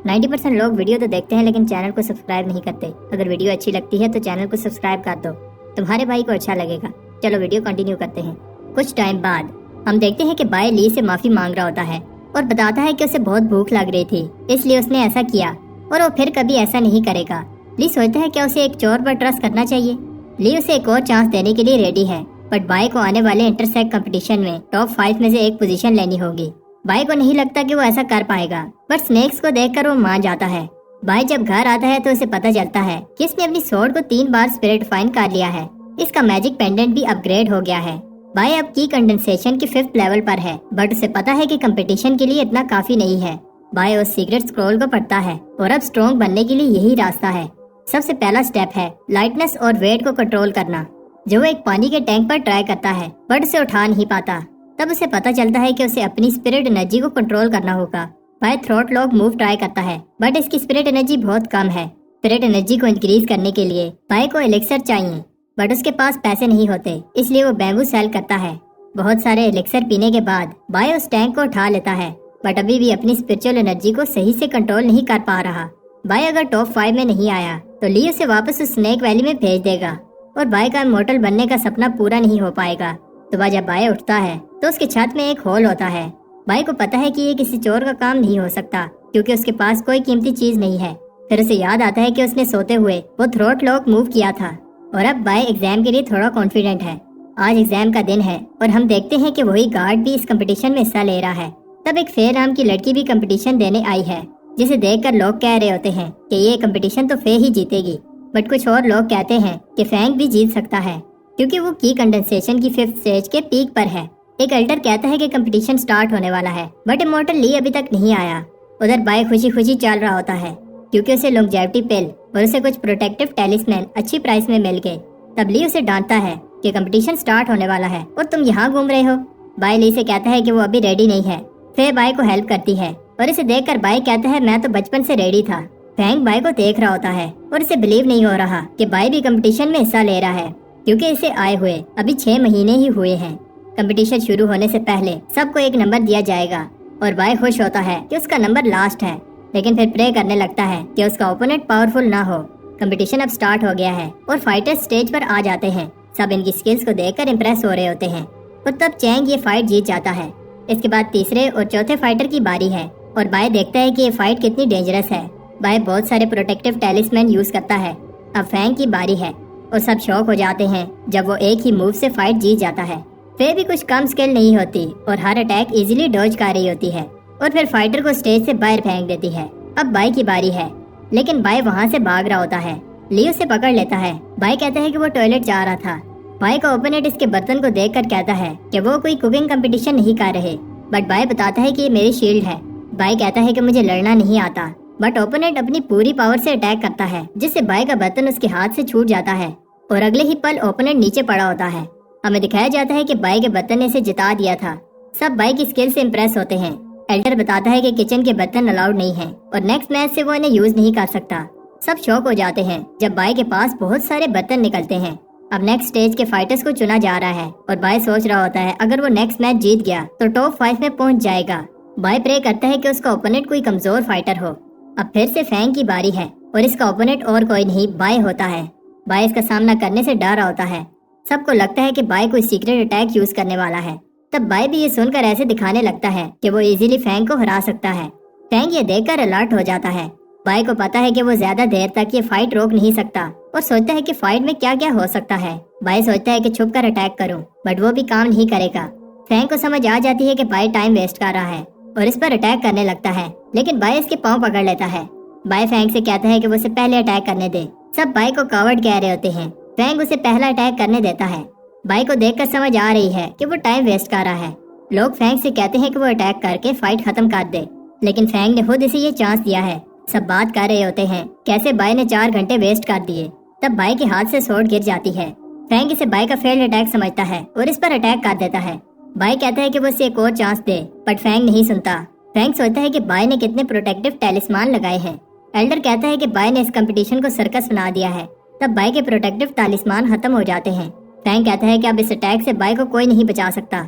S1: 90% लोग वीडियो तो देखते हैं लेकिन चैनल को सब्सक्राइब नहीं करते। अगर वीडियो अच्छी लगती है तो चैनल को सब्सक्राइब कर दो, तुम्हारे भाई को अच्छा लगेगा। चलो वीडियो कंटिन्यू करते हैं। कुछ टाइम बाद हम देखते हैं कि बाय ली से माफी मांग रहा होता है और बताता है कि उसे बहुत भूख लग रही थी, इसलिए उसने ऐसा किया और वो फिर कभी ऐसा नहीं करेगा। ली सोचता है कि उसे एक चोर पर ट्रस्ट करना चाहिए। ली उसे एक और चांस देने के लिए रेडी है, बट बाय को आने वाले इंटरसेक्ट कंपटीशन में टॉप 5 में से एक पोजीशन लेनी होगी। बाय को नहीं लगता कि वो ऐसा कर पाएगा, बट स्नेक्स को देखकर वो मान जाता है। बाय जब घर आता है तो उसे पता चलता है कि इसने अपनी स्वॉर्ड को 3 बार स्पिरिट फाइन कर लिया है। इसका मैजिक पेंडेंट भी अपग्रेड हो गया है। बाय अब की कंडेंसेशन के 5th लेवल पर है, बट उसे पता है कि कंपटीशन के लिए इतना काफी नहीं है। बाय उस सीक्रेट स्क्रॉल को पढ़ता है और अब स्ट्रॉन्ग बनने के लिए यही रास्ता है। सबसे पहला स्टेप है लाइटनेस और वेट को कंट्रोल करना, जो वो एक पानी के टैंक पर ट्राई करता है बट उसे उठा नहीं पाता। तब उसे पता चलता है कि उसे अपनी स्पिरिट एनर्जी को कंट्रोल करना होगा। Bai throat lock move try करता है, बट इसकी स्पिरिट एनर्जी बहुत कम है। स्पिरिट एनर्जी को इंक्रीज करने के लिए बाय को एलिक्सर चाहिए, बट उसके पास पैसे नहीं होते, इसलिए वो बैम्बू सेल करता है। बहुत सारे एलिक्सर पीने के बाद बाय उस टैंक को उठा लेता है, बट अभी भी अपनी स्पिरिचुअल एनर्जी को सही से कंट्रोल नहीं कर पा रहा। बाय अगर टॉप 5 में नहीं आया तो ली उसे वापस उस स्नेक वैली में भेज देगा और बाय का इमॉर्टल बनने का सपना पूरा नहीं हो पाएगा। सुबह जब बाय उठता है तो उसके छत में एक होल होता है। बाय को पता है कि ये किसी चोर का काम नहीं हो सकता क्योंकि उसके पास कोई कीमती चीज नहीं है। फिर उसे याद आता है कि उसने सोते हुए वो थ्रोट लॉक मूव किया था और अब बाय एग्जाम के लिए थोड़ा कॉन्फिडेंट है। आज एग्जाम का दिन है और हम देखते हैं कि वही गार्ड भी इस कंपटीशन में हिस्सा ले रहा है। तब एक फे नाम की लड़की भी कंपटीशन देने आई है, जिसे देखकर लोग कह रहे होते हैं कि ये कंपटीशन तो फे ही जीतेगी, बट कुछ और लोग कहते हैं कि फैंग भी जीत सकता है क्योंकि वो की कंडेंसेशन की 5th स्टेज के पीक पर है। एक अल्टर कहता है कि कंपटीशन स्टार्ट होने वाला है, बट इमॉर्टल ली अभी तक नहीं आया। उधर बाय खुशी खुशी चल रहा होता है क्योंकि उसे लॉन्जेविटी पिल और उसे कुछ प्रोटेक्टिव टेलिस्मैन अच्छी प्राइस में मिल गए। तब ली उसे डांटता है कि कंपटीशन स्टार्ट होने वाला है और तुम यहाँ घूम रहे हो। बाय ली से कहता है कि वो अभी रेडी नहीं है। फे बाय को हेल्प करती है और इसे देखकर बाय कहता है मैं तो बचपन से रेडी था। फैंग बाय को देख रहा होता है और इसे बिलीव नहीं हो रहा कि बाय भी कंपटीशन में हिस्सा ले रहा है क्योंकि इसे आए हुए अभी 6 महीने ही हुए हैं। कंपटीशन शुरू होने से पहले सबको एक नंबर दिया जाएगा और बाय खुश होता है कि उसका नंबर लास्ट है, लेकिन फिर प्रे करने लगता है कि उसका ओपोनेंट पावरफुल ना हो। कंपटीशन अब स्टार्ट हो गया है और फाइटर्स स्टेज पर आ जाते हैं। सब इनकी स्किल्स को देखकर इम्प्रेस हो रहे होते हैं और तब चैंग ये फाइट जीत जाता है। इसके बाद तीसरे और चौथे फाइटर की बारी है और बाय देखता है कि ये फाइट कितनी डेंजरस है। बाय बहुत सारे प्रोटेक्टिव टेलिस्मैन यूज करता है। अब फैंग की बारी है और सब शॉक हो जाते हैं जब वो एक ही मूव से फाइट जीत जाता है। फिर भी कुछ कम स्किल नहीं होती और हर अटैक इजीली डॉज कर रही होती है और फिर फाइटर को स्टेज से बाहर फेंक देती है। अब बाय की बारी है, लेकिन बाय वहाँ से भाग रहा होता है। ली उसे पकड़ लेता है। बाय कहता है कि वो टॉयलेट जा रहा था। बाय का ओपोनेंट इसके बर्तन को देखकर कहता है कि वो कोई कुकिंग कंपटीशन नहीं कर रहे, बट बाय बताता है कि ये मेरी शील्ड है। बाय कहता है कि मुझे लड़ना नहीं आता, बट ओपोनेंट अपनी पूरी पावर से अटैक करता है, जिससे बाय का बर्तन उसके हाथ से छूट जाता है और अगले ही पल ओपोनेंट नीचे पड़ा होता है। हमें दिखाया जाता है कि बाय के बर्तन ने इसे जिता दिया था। सब बाय की स्किल से इम्प्रेस होते हैं। एल्डर बताता है कि किचन के बर्तन अलाउड नहीं है और नेक्स्ट मैच से वो इन्हें यूज नहीं कर सकता। सब शॉक हो जाते हैं जब बाय के पास बहुत सारे बर्तन निकलते हैं। अब नेक्स्ट स्टेज के फाइटर्स को चुना जा रहा है और बाय सोच रहा होता है अगर वो नेक्स्ट मैच जीत गया तो टॉप 5 में पहुंच जाएगा। बाय प्रे करता है कि उसका ओपोनेंट कोई कमजोर फाइटर हो। अब फिर से फैंग की बारी है और इसका ओपोनेंट और कोई नहीं बाय होता है। बाय इसका सामना करने से डर रहा होता है। सबको लगता है कि बाय कोई सीक्रेट अटैक यूज करने वाला है। तब बाय भी ये सुनकर ऐसे दिखाने लगता है कि वो इजीली फैंग को हरा सकता है। फैंग ये देखकर अलर्ट हो जाता है। बाय को पता है कि वो ज्यादा देर तक ये फाइट रोक नहीं सकता और सोचता है कि फाइट में क्या क्या हो सकता है। बाय सोचता है कि छुप कर अटैक करूं, बट वो भी काम नहीं करेगा। फैंग को समझ आ जाती है कि बाय टाइम वेस्ट कर रहा है और इस पर अटैक करने लगता है, लेकिन बाय इसके पांव पकड़ लेता है। बाय फैंग से कहता है कि वो उसे पहले अटैक करने दे। सब बाय को कावर्ड कह रहे होते हैं। फैंग उसे पहला अटैक करने देता है। बाय को देखकर समझ आ रही है कि वो टाइम वेस्ट कर रहा है। लोग फैंग से कहते हैं कि वो अटैक करके फाइट खत्म कर दे, लेकिन फैंग ने खुद इसे ये चांस दिया है। सब बात कर रहे होते हैं कैसे बाय ने 4 घंटे वेस्ट कर दिए। तब बाय के हाथ से स्वॉर्ड गिर जाती है। फैंग इसे बाय का फेल्ड अटैक समझता है और इस पर अटैक कर देता है। बाय कहता है कि वो इसे एक और चांस दे, बट फैंग नहीं सुनता। फैंग सोचता है कि बाय ने कितने प्रोटेक्टिव टैलिस्मान लगाए हैं। एल्डर कहता है कि बाय ने इस कंपटीशन को सर्कस बना दिया है। तब बाय के प्रोटेक्टिव टैलिस्मान खत्म हो जाते हैं। फैंग कहता है कि अब इस अटैक से बाय को कोई नहीं बचा सकता।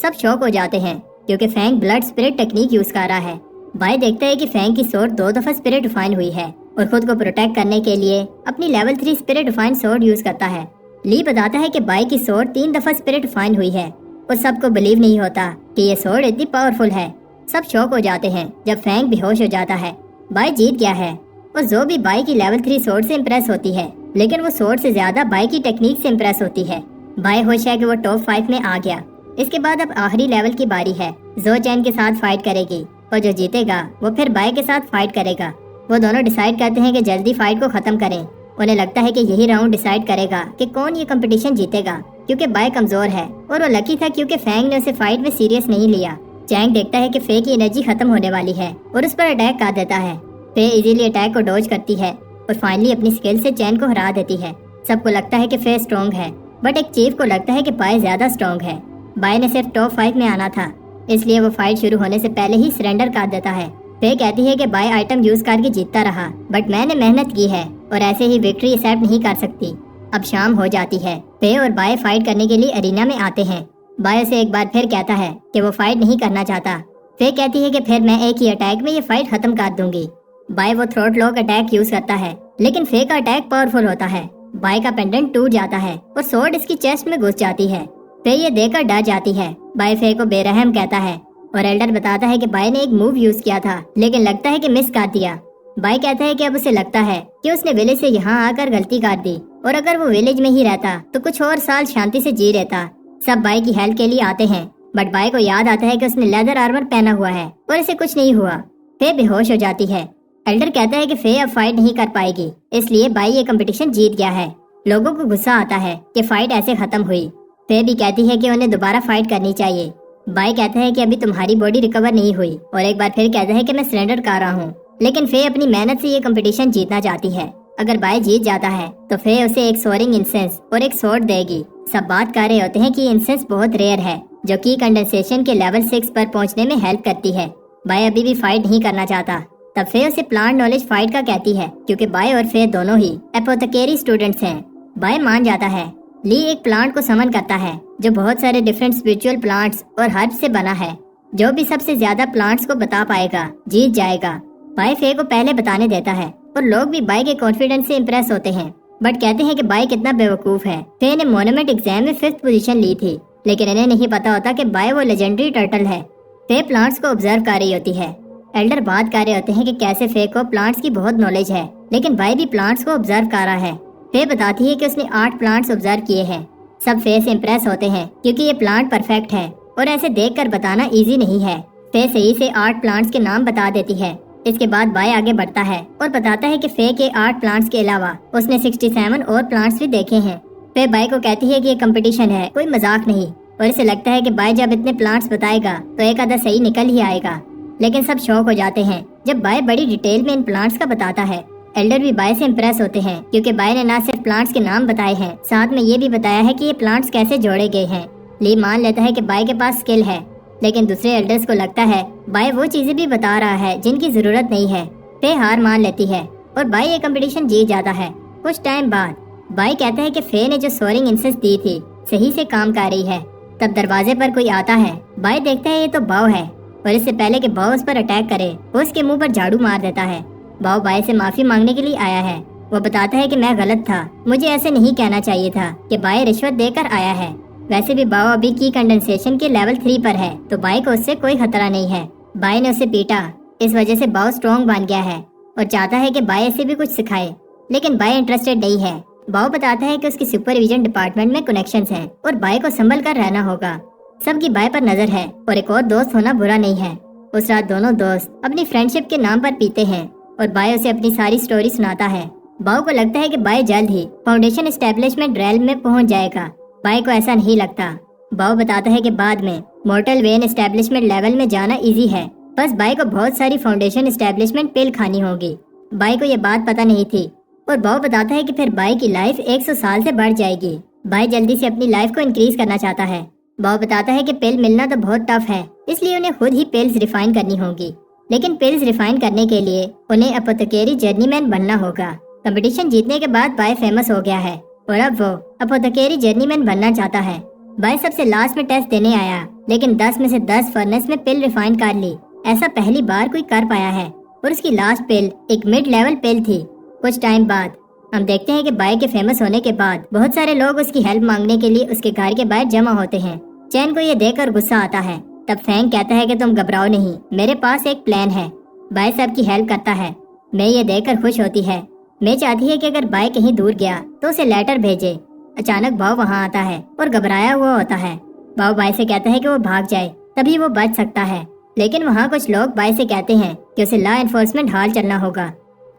S1: सब शॉक हो जाते हैं क्योंकि Fang blood spirit technique use कर रहा है। बाय देखता है कि फैंग की स्वॉर्ड 2 दफा स्पिरिट डिफाइन हुई है और खुद को प्रोटेक्ट करने के लिए अपनी level 3 spirit define sword use करता है। ली बताता है कि बाय की स्वॉर्ड 3 दफा स्पिरिट डिफाइन हुई है और सबको बिलीव नहीं होता कि ये स्वॉर्ड इतनी पावरफुल है। सब शॉक हो जाते हैं जब फैंग बेहोश हो जाता है। बाय जीत गया है और जो भी बाय की लेवल 3 स्वॉर्ड से इम्प्रेस होती है, लेकिन वो स्वॉर्ड से ज्यादा बाय की टेक्निक से इम्प्रेस होती है। बाय होश है कि वो टॉप 5 में आ गया। इसके बाद अब आखिरी लेवल की बारी है। जो चैन के साथ फाइट करेगी और जो जीतेगा वो फिर बाय के साथ फाइट करेगा। वो दोनों डिसाइड करते हैं कि जल्दी फाइट को खत्म करें। उन्हें लगता है कि यही राउंड डिसाइड करेगा कि कौन ये कंपटीशन जीतेगा, क्योंकि बाय कमजोर है और वो लकी था क्योंकि फैंग ने उसे फाइट में सीरियस नहीं लिया। चैंग देखता है कि फे की एनर्जी खत्म होने वाली है और उस पर अटैक कर देता है। फे इजीली अटैक को डॉज करती है और फाइनली अपनी स्किल से चैन को हरा देती है। सबको लगता है कि फे स्ट्रॉन्ग है, बट एक चीफ को लगता है कि बाय ज्यादा स्ट्रॉन्ग है। बाय ने सिर्फ टॉप 5 में आना था, इसलिए वो फाइट शुरू होने से पहले ही सरेंडर कर देता है। फे कहती है कि बाय आइटम यूज करके जीतता रहा, बट मैंने मेहनत की है और ऐसे ही विक्ट्री एक्सेप्ट नहीं कर सकती। अब शाम हो जाती है। फे और बाय फाइट करने के लिए अरीना में आते हैं। बाय उसे एक बार फिर कहता है कि वो फाइट नहीं करना चाहता। फे कहती है कि फिर मैं एक ही अटैक में ये फाइट खत्म कर दूंगी। बाय वो थ्रोट लॉक अटैक यूज करता है, लेकिन फे का अटैक पावरफुल होता है। बाय का पेंडेंट टूट जाता है और स्वॉर्ड इसकी चेस्ट में घुस जाती है। फे ये देखकर डर जाती है। बाय फे को बेरहम कहता है और एल्डर बताता है कि बाय ने एक मूव यूज किया था, लेकिन लगता है कि मिस कर दिया। बाय कहता है कि अब उसे लगता है कि उसने विलेज से यहाँ आकर गलती कर दी और अगर वो विलेज में ही रहता तो कुछ और साल शांति से जी रहता। सब बाय की हेल्प के लिए आते हैं, बट बाय को याद आता है कि उसने लेदर आर्मर पहना हुआ है और इसे कुछ नहीं हुआ। फे बेहोश हो जाती है। एल्डर कहता है कि फे अब फाइट नहीं कर पाएगी, इसलिए बाय ये कंपटीशन जीत गया है। लोगों को गुस्सा आता है कि फाइट ऐसे खत्म हुई। फे भी कहती है कि उन्हें दोबारा फाइट करनी चाहिए। बाय कहता है कि अभी तुम्हारी बॉडी रिकवर नहीं हुई और एक बार फिर कहता है कि मैं सरेंडर कर रहा हूँ, लेकिन फे अपनी मेहनत से ये कंपटीशन जीतना चाहती है। अगर बाय जीत जाता है तो फे उसे एक सोरिंग इंसेंस और एक स्वॉर्ड देगी। सब बात कर रहे होते हैं कि इंसेंस बहुत रेयर है, जो कि कंडेंसेशन के लेवल 6 पर पहुंचने में हेल्प करती है। बाय अभी भी फाइट नहीं करना चाहता। तब फे उसे प्लांट नॉलेज फाइट का कहती है, क्योंकि बाय और फे दोनों ही एपोथेकेरी स्टूडेंट्स हैं। बाय मान जाता है। ली एक प्लांट को समन करता है जो बहुत सारे डिफरेंट स्पिरिचुअल प्लांट्स और हर्ब्स से बना है। जो भी सबसे ज्यादा प्लांट्स को बता पाएगा जीत जाएगा। बाय फे को पहले बताने देता है और लोग भी बाय के कॉन्फिडेंस से इम्प्रेस होते हैं, बट कहते हैं कि बाय कितना बेवकूफ है। फे ने मोनोमेंट एग्जाम में 5th पोजीशन ली थी, लेकिन इन्हें नहीं पता होता कि बाय वो लेजेंडरी टर्टल है। फे प्लांट्स को ऑब्जर्व कर रही होती है। एल्डर बात कर रहे होते हैं कि कैसे फे को प्लांट्स की बहुत नॉलेज है, लेकिन बाय भी प्लांट्स को ऑब्जर्व कर रहा है। फे बताती है कि उसने 8 प्लांट्स ऑब्जर्व किए हैं। सब फे से इम्प्रेस होते हैं क्योंकि ये प्लांट परफेक्ट है और ऐसे देखकर बताना इजी नहीं है। फे सही से 8 प्लांट्स के नाम बता देती है। इसके बाद बाय आगे बढ़ता है और बताता है कि फे के 8 प्लांट्स के अलावा उसने 67 और प्लांट्स भी देखे हैं। फे बाय को कहती है कि ये कंपटीशन है, कोई मजाक नहीं, और इसे लगता है कि बाय जब इतने प्लांट्स बताएगा तो एक आधा सही निकल ही आएगा। لیکن سب شوق ہو جاتے ہیں جب بائے بڑی ڈیٹیل میں ان پلانٹس کا بتاتا ہے۔ ایلڈر بھی بائے سے امپریس ہوتے ہیں کیونکہ بائے نے نہ صرف پلانٹس کے نام بتائے ہیں، ساتھ میں یہ بھی بتایا ہے کہ یہ پلانٹس کیسے جوڑے گئے ہیں۔ لی مان لیتا ہے کہ بائے کے پاس سکل ہے، لیکن دوسرے ایلڈرز کو لگتا ہے بائے وہ چیزیں بھی بتا رہا ہے جن کی ضرورت نہیں ہے۔ فے ہار مان لیتی ہے اور بائے یہ کمپٹیشن جیت جاتا ہے۔ کچھ ٹائم بعد بائے کہتا ہے کہ فے نے جو سورنگ انسس دی تھی صحیح سے کام کر رہی ہے۔ تب دروازے پر کوئی آتا ہے۔ بائے دیکھتا ہے یہ تو باؤ ہے، اور اس سے پہلے کہ باؤ اس پر اٹیک کرے وہ اس کے منہ پر جھاڑو مار دیتا ہے۔ باؤ بائے سے معافی مانگنے کے لیے آیا ہے۔ وہ بتاتا ہے کہ میں غلط تھا، مجھے ایسے نہیں کہنا چاہیے تھا کہ بائے رشوت دے کر آیا ہے۔ ویسے بھی باؤ ابھی کی کنڈنسیشن کے لیول 3 پر ہے، تو بائے کو اس سے کوئی خطرہ نہیں ہے۔ بائے نے اسے پیٹا، اس وجہ سے باؤ سٹرونگ بن گیا ہے اور چاہتا ہے کہ بائے اسے بھی کچھ سکھائے، لیکن بائے انٹرسٹڈ نہیں ہے۔ باؤ بتاتا ہے کہ اس کی سپرویژن ڈپارٹمنٹ میں کنیکشنز ہیں اور بائے کو سنبھل کر رہنا ہوگا۔ سب کی بائے پر نظر ہے اور ایک اور دوست ہونا برا نہیں ہے۔ اس رات دونوں دوست اپنی فرینڈشپ کے نام پر پیتے ہیں اور بائے اسے اپنی ساری سٹوری سناتا ہے۔ باؤ کو لگتا ہے کہ بائے جلد ہی فاؤنڈیشن اسٹیبلشمنٹ ریلم میں پہنچ جائے گا۔ بائے کو ایسا نہیں لگتا۔ باؤ بتاتا ہے کہ بعد میں مورٹل وین اسٹیبلشمنٹ لیول میں جانا ایزی ہے، بس بائے کو بہت ساری فاؤنڈیشن اسٹیبلشمنٹ پل کھانی ہوگی۔ بائے کو یہ بات پتہ نہیں تھی اور باؤ بتاتا ہے کہ پھر بائے کی لائف 100 سال سے بڑھ جائے گی۔ بائے جلدی سے اپنی لائف کو انکریز کرنا چاہتا ہے۔ باؤ بتاتا ہے کہ پل ملنا تو بہت ٹف ہے، اس لیے انہیں خود ہی پلز ریفائن کرنی ہوگی، لیکن پلز ریفائن کرنے کے لیے انہیں اپوتھیکری جرنی مین بننا ہوگا۔ کمپٹیشن جیتنے کے بعد بائے فیمس ہو گیا ہے اور اب وہ اپوتھیکری جرنی مین بننا چاہتا ہے۔ بائے سب سے لاسٹ میں ٹیسٹ دینے آیا، لیکن 10 میں سے 10 فرنس میں پل ریفائن کر لی۔ ایسا پہلی بار کوئی کر پایا ہے اور اس کی لاسٹ پل ایک مڈ لیول پل تھی۔ کچھ ٹائم بعد ہم دیکھتے ہیں کہ بائے کے فیمس ہونے کے بعد بہت سارے لوگ اس کی ہیلپ مانگنے کے لیے اس کے گھر کے باہر جمع ہوتے ہیں۔ چین کو یہ دیکھ کر غصہ آتا ہے، تب فینگ کہتا ہے کہ تم گھبراؤ نہیں، میرے پاس ایک پلان ہے۔ بائے سب کی ہیلپ کرتا ہے۔ میں یہ دیکھ کر خوش ہوتی ہے۔ میں چاہتی ہے کہ اگر بائے کہیں دور گیا تو اسے لیٹر بھیجے۔ اچانک باؤ وہاں آتا ہے اور گھبرایا ہوا ہوتا ہے۔ باؤ بائے سے کہتا ہے کہ وہ بھاگ جائے، تبھی وہ بچ سکتا ہے، لیکن وہاں کچھ لوگ بائے سے کہتے ہیں کہ اسے لا انفورسمنٹ ہال چلنا ہوگا۔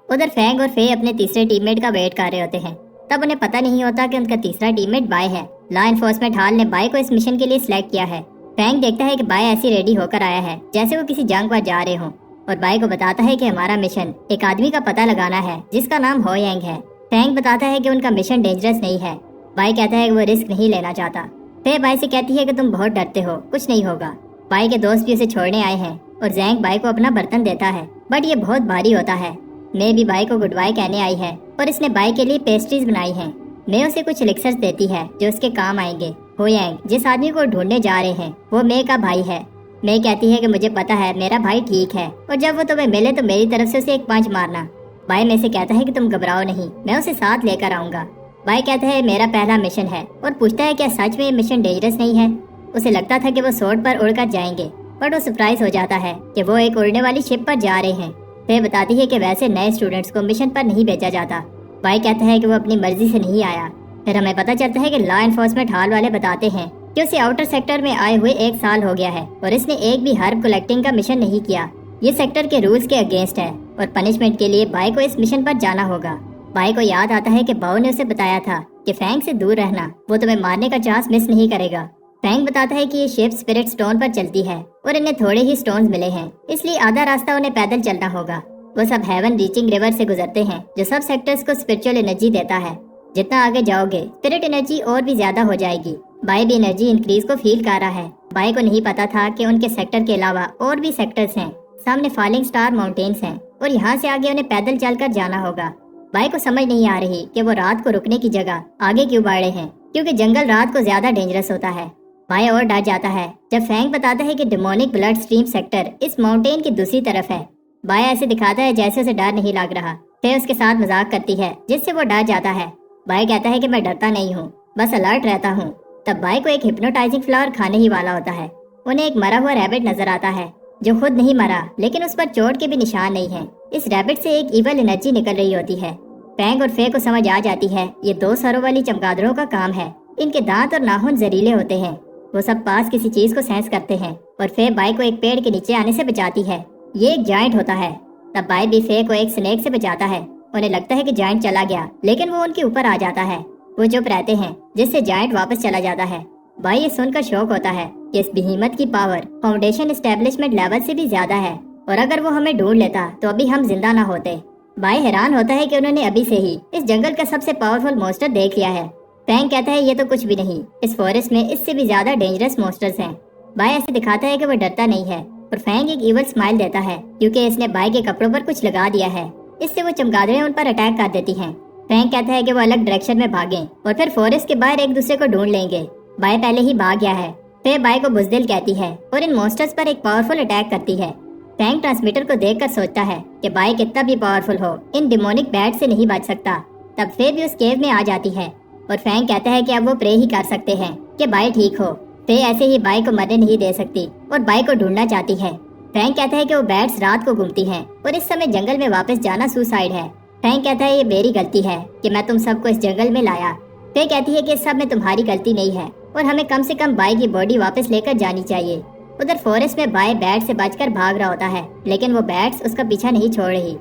S1: ادھر فینگ اور فے اپنے تیسرے ٹیم میٹ کا ویٹ کر رہے ہوتے ہیں، تب انہیں پتہ نہیں ہوتا کہ ان کا تیسرا ٹیم میٹ بائے ہے۔ لا انفورسمنٹ ہال نے بائے کو اس مشن کے لیے سلیکٹ کیا ہے۔ فینگ دیکھتا ہے کہ بائے ایسی ریڈی ہو کر آیا ہے جیسے وہ کسی جنگ پر جا رہے ہوں، اور بائے کو بتاتا ہے کہ ہمارا مشن ایک آدمی کا پتہ لگانا ہے جس کا نام ہو ینگ ہے۔ فینگ بتاتا ہے کہ ان کا مشن ڈینجرس نہیں ہے۔ بائے کہتا ہے کہ وہ رسک نہیں لینا چاہتا۔ فے بائے سے کہتی ہے کہ تم بہت ڈرتے ہو، کچھ نہیں ہوگا۔ بائے کے دوست بھی اسے چھوڑنے آئے ہیں اور زینگ بائے کو اپنا برتن دیتا ہے، بٹ یہ بہت بھاری ہوتا ہے۔ میں بھی بائے کو گڈ بائی کہنے آئی ہے اور اس نے بائے کے لیے پیسٹریز بنائی ہیں۔ میں اسے کچھ الیکسرز دیتی ہے جو اس کے کام آئیں گے۔ ہو ینگ جس آدمی کو ڈھونڈنے جا رہے ہیں وہ میں کا بھائی ہے۔ میں کہتی ہے کہ مجھے پتا ہے میرا بھائی ٹھیک ہے، اور جب وہ تمہیں ملے تو میری طرف سے اسے ایک پانچ مارنا۔ بھائی میں سے کہتا ہے کہ تم گھبراؤ نہیں، میں اسے ساتھ لے کر آؤں گا۔ بھائی کہتا ہے میرا پہلا مشن ہے اور پوچھتا ہے کیا سچ میں یہ مشن ڈینجرس نہیں ہے۔ اسے لگتا تھا کہ وہ سورڈ پر اڑ کر جائیں گے، بٹ وہ سرپرائز ہو جاتا ہے کہ وہ ایک اڑنے والی شپ پر جا رہے ہیں۔ وہ بتاتی ہے کہ ویسے نئے اسٹوڈنٹس کو مشن پر نہیں بھیجا جاتا۔ بھائی کہتا ہے کہ وہ اپنی مرضی سے نہیں آیا۔ پھر ہمیں پتہ چلتا ہے کہ لا انفورسمنٹ ہال والے بتاتے ہیں کہ اسے آؤٹر سیکٹر میں آئے ہوئے 1 سال ہو گیا ہے اور اس نے ایک بھی ہرب کلیکٹنگ کا مشن نہیں کیا۔ یہ سیکٹر کے رولز کے اگینسٹ ہے اور پنشمنٹ کے لیے بھائی کو اس مشن پر جانا ہوگا۔ بھائی کو یاد آتا ہے کہ باؤ نے اسے بتایا تھا کہ فینگ سے دور رہنا، وہ تمہیں مارنے کا چانس مس نہیں کرے گا۔ فینگ بتاتا ہے کہ یہ شپ سپرٹ سٹون پر چلتی ہے اور انہیں تھوڑے ہی سٹونز ملے ہیں، اس لیے آدھا راستہ انہیں پیدل چلنا ہوگا۔ وہ سب ہیون ریچنگ ریور سے گزرتے ہیں جو سب سیکٹرز کو اسپرچول انرجی دیتا ہے۔ جتنا آگے جاؤ گے اسپرٹ انرجی اور بھی زیادہ ہو جائے گی۔ بھائی بھی انرجی انکریز کو فیل کر رہا ہے۔ بھائی کو نہیں پتا تھا کہ ان کے سیکٹر کے علاوہ اور بھی سیکٹرز ہیں، سامنے فالنگ سٹار ماؤنٹینز ہیں اور یہاں سے آگے انہیں پیدل چل کر جانا ہوگا۔ بھائی کو سمجھ نہیں آ رہی کہ وہ رات کو رکنے کی جگہ آگے کیوں بڑھے ہیں، کیونکہ جنگل رات کو زیادہ ڈینجرس ہوتا ہے۔ بھائی اور ڈر جاتا ہے جب فینگ بتاتا ہے کہ ڈیمونک بلڈ سٹریم سیکٹر اس ماؤنٹین کی دوسری طرف ہے۔ بھائی ایسے دکھاتا ہے جیسے اسے ڈر نہیں لگ رہا۔ پھر اس کے ساتھ مذاق کرتی ہے جس سے وہ ڈر جاتا ہے۔ بھائی کہتا ہے کہ میں ڈرتا نہیں ہوں، بس الرٹ رہتا ہوں۔ تب بھائی کو ایک ہپنوٹائزنگ فلاور کھانے ہی والا ہوتا ہے۔ انہیں ایک مرا ہوا ریبٹ نظر آتا ہے جو خود نہیں مرا، لیکن اس پر چوٹ کے بھی نشان نہیں ہیں۔ اس ریبٹ سے ایک ایول انرجی نکل رہی ہوتی ہے۔ فینگ اور فے کو سمجھ آ جاتی ہے یہ 2 سروں والی چمگادڑوں کا کام ہے۔ ان کے دانت اور ناخن زہریلے ہوتے ہیں۔ وہ سب پاس کسی چیز کو سینس کرتے ہیں اور فے بائی کو ایک پیڑ کے نیچے آنے سے بچاتی ہے۔ یہ ایک جائنٹ ہوتا ہے۔ تب بائی بھی فے کو ایک سنیک سے بچاتا ہے۔ انہیں لگتا ہے کہ جائنٹ چلا گیا، لیکن وہ ان کے اوپر آ جاتا ہے۔ وہ چپ رہتے ہیں جس سے جائنٹ واپس چلا جاتا ہے۔ بائی یہ سن کر شوق ہوتا ہے کہ اس بہیمت کی پاور فاؤنڈیشن اسٹیبلشمنٹ لیول سے بھی زیادہ ہے۔ और अगर वो हमें ढूंढ लेता तो अभी हम जिंदा ना होते। बाय हैरान होता है कि उन्होंने अभी से ही इस जंगल का सबसे पावरफुल मॉन्स्टर देख लिया है। फैंग कहता है ये तो कुछ भी नहीं, इस फॉरेस्ट में इससे भी ज्यादा डेंजरस मॉन्स्टर्स हैं। बाय ऐसे दिखाता है कि वो डरता नहीं है और फैंग एक इवल स्माइल देता है क्योंकि इसने बाय के कपड़ों पर कुछ लगा दिया है। इससे वो चमगादड़ें उन पर अटैक कर देती हैं। फैंग कहता है कि वो अलग डायरेक्शन में भागें और फिर फॉरेस्ट के बाहर एक दूसरे को ढूंढ लेंगे। बाय पहले ही भाग गया है। फिर बाय को बुज़दिल कहती है और इन मॉन्स्टर्स पर एक पावरफुल अटैक करती है। फैंग ट्रांसमीटर को देखकर सोचता है कि बाय कितना भी पावरफुल हो, इन डिमोनिक बैट से नहीं बच सकता। तब फे भी उस केव में आ जाती है और फैंग कहता है कि अब वो प्रे ही कर सकते हैं कि बाय ठीक हो। फे ऐसे ही बाय को मरने नहीं दे सकती और बाय को ढूंढना चाहती है। फैंग कहता है कि वो बैट्स रात को घूमती हैं और इस समय जंगल में वापस जाना सुसाइड है। फैंग कहता है ये मेरी गलती है कि मैं तुम सबको इस जंगल में लाया। फे कहती है कि इस सब में तुम्हारी गलती नहीं है और हमें कम से कम बाय की बॉडी वापस लेकर जानी चाहिए। उधर फॉरेस्ट में बाय बैट से बचकर भाग रहा होता है, लेकिन वो बैट्स उसका पीछा नहीं छोड़ रही।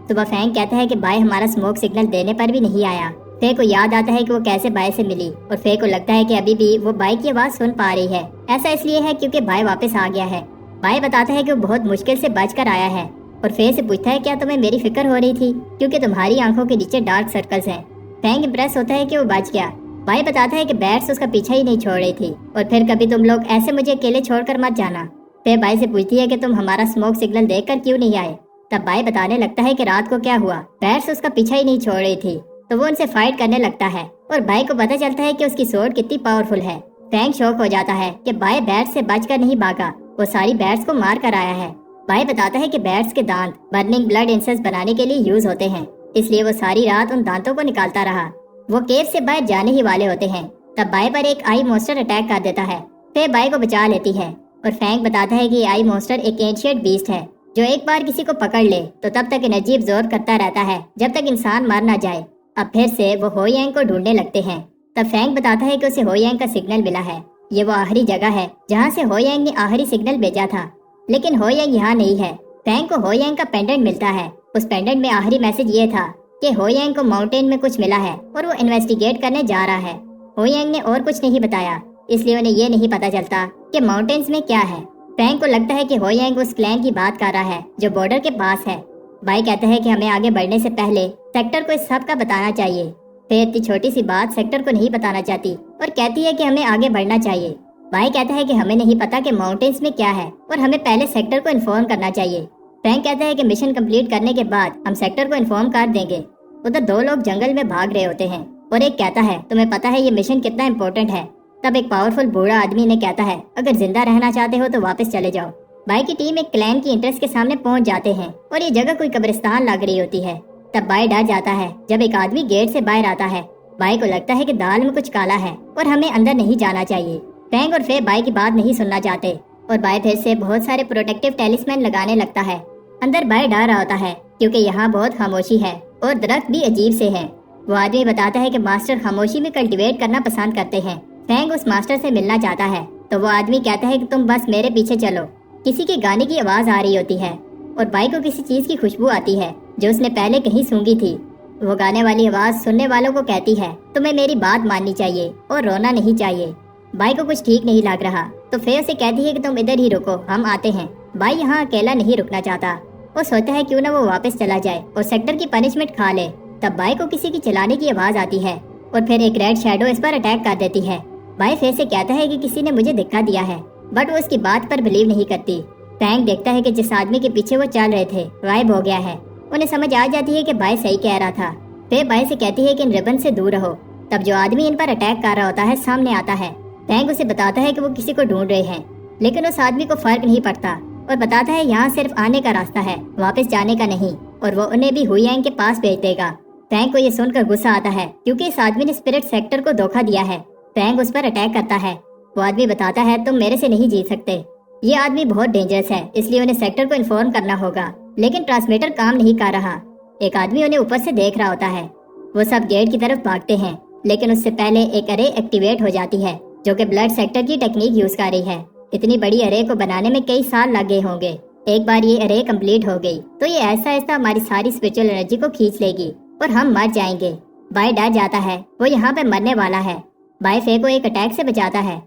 S1: सुबह फैंग कहता है कि बाय हमारा स्मोक सिग्नल देने पर भी नहीं आया। फे को याद आता है कि वो कैसे बाय से मिली और फे को लगता है कि अभी भी वो बाय की आवाज सुन पा रही है। ऐसा इसलिए है क्योंकि बाय वापस आ गया है। बाय बताता है कि वो बहुत मुश्किल से बचकर आया है और फे से पूछता है क्या तुम्हें मेरी फिक्र हो रही थी क्योंकि तुम्हारी आंखों के नीचे डार्क सर्कल्स हैं। फैंग इम्प्रेस होता है कि वो बच गया। बाय बताता है कि बैट्स उसका पीछा ही नहीं छोड़ रही थी और फिर कभी तुम लोग ऐसे मुझे अकेले छोड़कर मत जाना। फिर बाय से पूछती है कि तुम हमारा स्मोक सिग्नल देखकर क्यों नहीं आए। तब बाय बताने लगता है कि रात को क्या हुआ, बैट्स उसका पीछा ही नहीं छोड़ रही थी तो वो उनसे फाइट करने लगता है और बाय को पता चलता है कि उसकी सोर्ड कितनी पावरफुल है। फैंग शॉक हो जाता है कि बाय बैट्स से बचकर नहीं भागा, वो सारी बैट्स को मार कर आया है। बाय बताता है कि बैट्स के दांत बर्निंग ब्लड इंसेंस बनाने के लिए यूज होते हैं, इसलिए वो सारी रात उन दांतों को निकालता रहा। वो केव से बाहर जाने ही वाले होते हैं तब बाय पर एक आई मॉन्स्टर अटैक कर देता है। फिर बाय को बचा लेती है और फैंग बताता है कि ये आई मॉन्स्टर एक एंशिएंट बीस्ट है जो एक बार किसी को पकड़ ले तो तब तक एनर्जी अब्सॉर्ब करता रहता है जब तक इंसान मर ना जाए। अब फिर से वो हो यांग को ढूंढने लगते हैं। तब फैंग बताता है कि उसे हो यांग का सिग्नल मिला है। ये वो आखिरी जगह है जहाँ से हो यांग ने आखिरी सिग्नल भेजा था, लेकिन हो यांग यहाँ नहीं है। फैंग को हो यांग का पेंडेंट मिलता है। उस पेंडेंट में आखिरी मैसेज ये था कि हो यांग को माउंटेन में कुछ मिला है और वो इन्वेस्टिगेट करने जा रहा है। हो यांग ने और कुछ नहीं बताया, इसलिए उन्हें ये नहीं पता चलता कि माउंटेन्स में क्या है। फैंग को लगता है कि हो यांग उस क्लैन की बात कर रहा है जो बॉर्डर के पास है। बाय कहता है कि हमें आगे बढ़ने से पहले सेक्टर को इस सब का बताना चाहिए। फिर इतनी छोटी सी बात सेक्टर को नहीं बताना चाहती और कहती है कि हमें आगे बढ़ना चाहिए। बाय कहता है कि हमें नहीं पता कि माउंटेन्स में क्या है और हमें पहले सेक्टर को इन्फॉर्म करना चाहिए। फैंग कहता है कि मिशन कंप्लीट करने के बाद हम सेक्टर को इन्फॉर्म कर देंगे। उधर दो लोग जंगल में भाग रहे होते हैं और एक कहता है तुम्हें पता है ये मिशन कितना इम्पोर्टेंट है। तब एक पावरफुल बूढ़ा आदमी ने कहता है अगर जिंदा रहना चाहते हो तो वापस चले जाओ। बाय की टीम एक क्लैन की एंट्रेंस के सामने पहुंच जाते हैं और ये जगह कोई कब्रिस्तान लग रही होती है। तब बाय डर जाता है जब एक आदमी गेट से बाहर आता है। बाय को लगता है कि दाल में कुछ काला है और हमें अंदर नहीं जाना चाहिए। फैंग और फे बाय की बात नहीं सुनना चाहते और बाय फिर से बहुत सारे प्रोटेक्टिव टेलिस्मैन लगाने लगता है। अंदर बाय डर रहा होता है क्योंकि यहाँ बहुत खामोशी है और दरख्त भी अजीब से हैं। वो आदमी बताता है कि मास्टर खामोशी में कल्टीवेट करना पसंद करते हैं। फैंग उस मास्टर से मिलना चाहता है तो वो आदमी कहता है कि तुम बस मेरे पीछे चलो। किसी के गाने की आवाज आ रही होती है और बाय को किसी चीज की खुशबू आती है जो उसने पहले कहीं सूंघी थी। वो गाने वाली आवाज सुनने वालों को कहती है तुम्हें मेरी बात माननी चाहिए और रोना नहीं चाहिए। बाय को कुछ ठीक नहीं लग रहा तो फे उसे कहती है कि तुम इधर ही रुको, हम आते हैं। बाय यहाँ अकेला नहीं रुकना चाहता। वो सोचता है क्यों ना वो वापस चला जाए और सेक्टर की पनिशमेंट खा ले। तब बाय को किसी की चलाने की आवाज आती है और फिर एक रेड शैडो इस पर अटैक कर देती है। बाय फे से कहता है कि किसी ने मुझे धक्का दिया है, बट वो उसकी बात पर बिलीव नहीं करती। फैंग देखता है कि जिस आदमी के पीछे वो चल रहे थे गायब हो गया है। उन्हें समझ आ जाती है कि बाय सही कह रहा था। फे बाय से कहती है कि इन रिबन से दूर रहो। तब जो आदमी इन पर अटैक कर रहा होता है सामने आता है। फैंग उसे बताता है कि वो किसी को ढूंढ रहे हैं, लेकिन उस आदमी को फर्क नहीं पड़ता और बताता है यहाँ सिर्फ आने का रास्ता है, वापस जाने का नहीं, और वो उन्हें भी हुयांग के पास भेज देगा। फैंग को ये सुनकर गुस्सा आता है क्योंकि इस आदमी ने स्पिरिट सेक्टर को धोखा दिया है। फैंग उस पर अटैक करता है। वो आदमी बताता है तुम मेरे से नहीं जीत सकते, ये आदमी बहुत डेंजरस है, इसलिए उन्हें सेक्टर को इन्फॉर्म करना होगा। लेकिन ट्रांसमीटर काम नहीं कर रहा। एक आदमी उन्हें ऊपर से देख रहा होता है। वो सब गेट की तरफ भागते हैं, लेकिन उससे पहले एक अरे एक्टिवेट हो जाती है जो कि ब्लड सेक्टर की टेक्निक यूज कर रही है। इतनी बड़ी अरे को बनाने में कई साल लग गए होंगे। एक बार ये अरे कंप्लीट हो गई तो ये ऐसा ऐसा हमारी सारी स्पिरिचुअल एनर्जी को खींच लेगी और हम मर जाएंगे। बाय डर जाता है, वो यहाँ पे मरने वाला है। बाय फे को एक अटैक से बचाता है।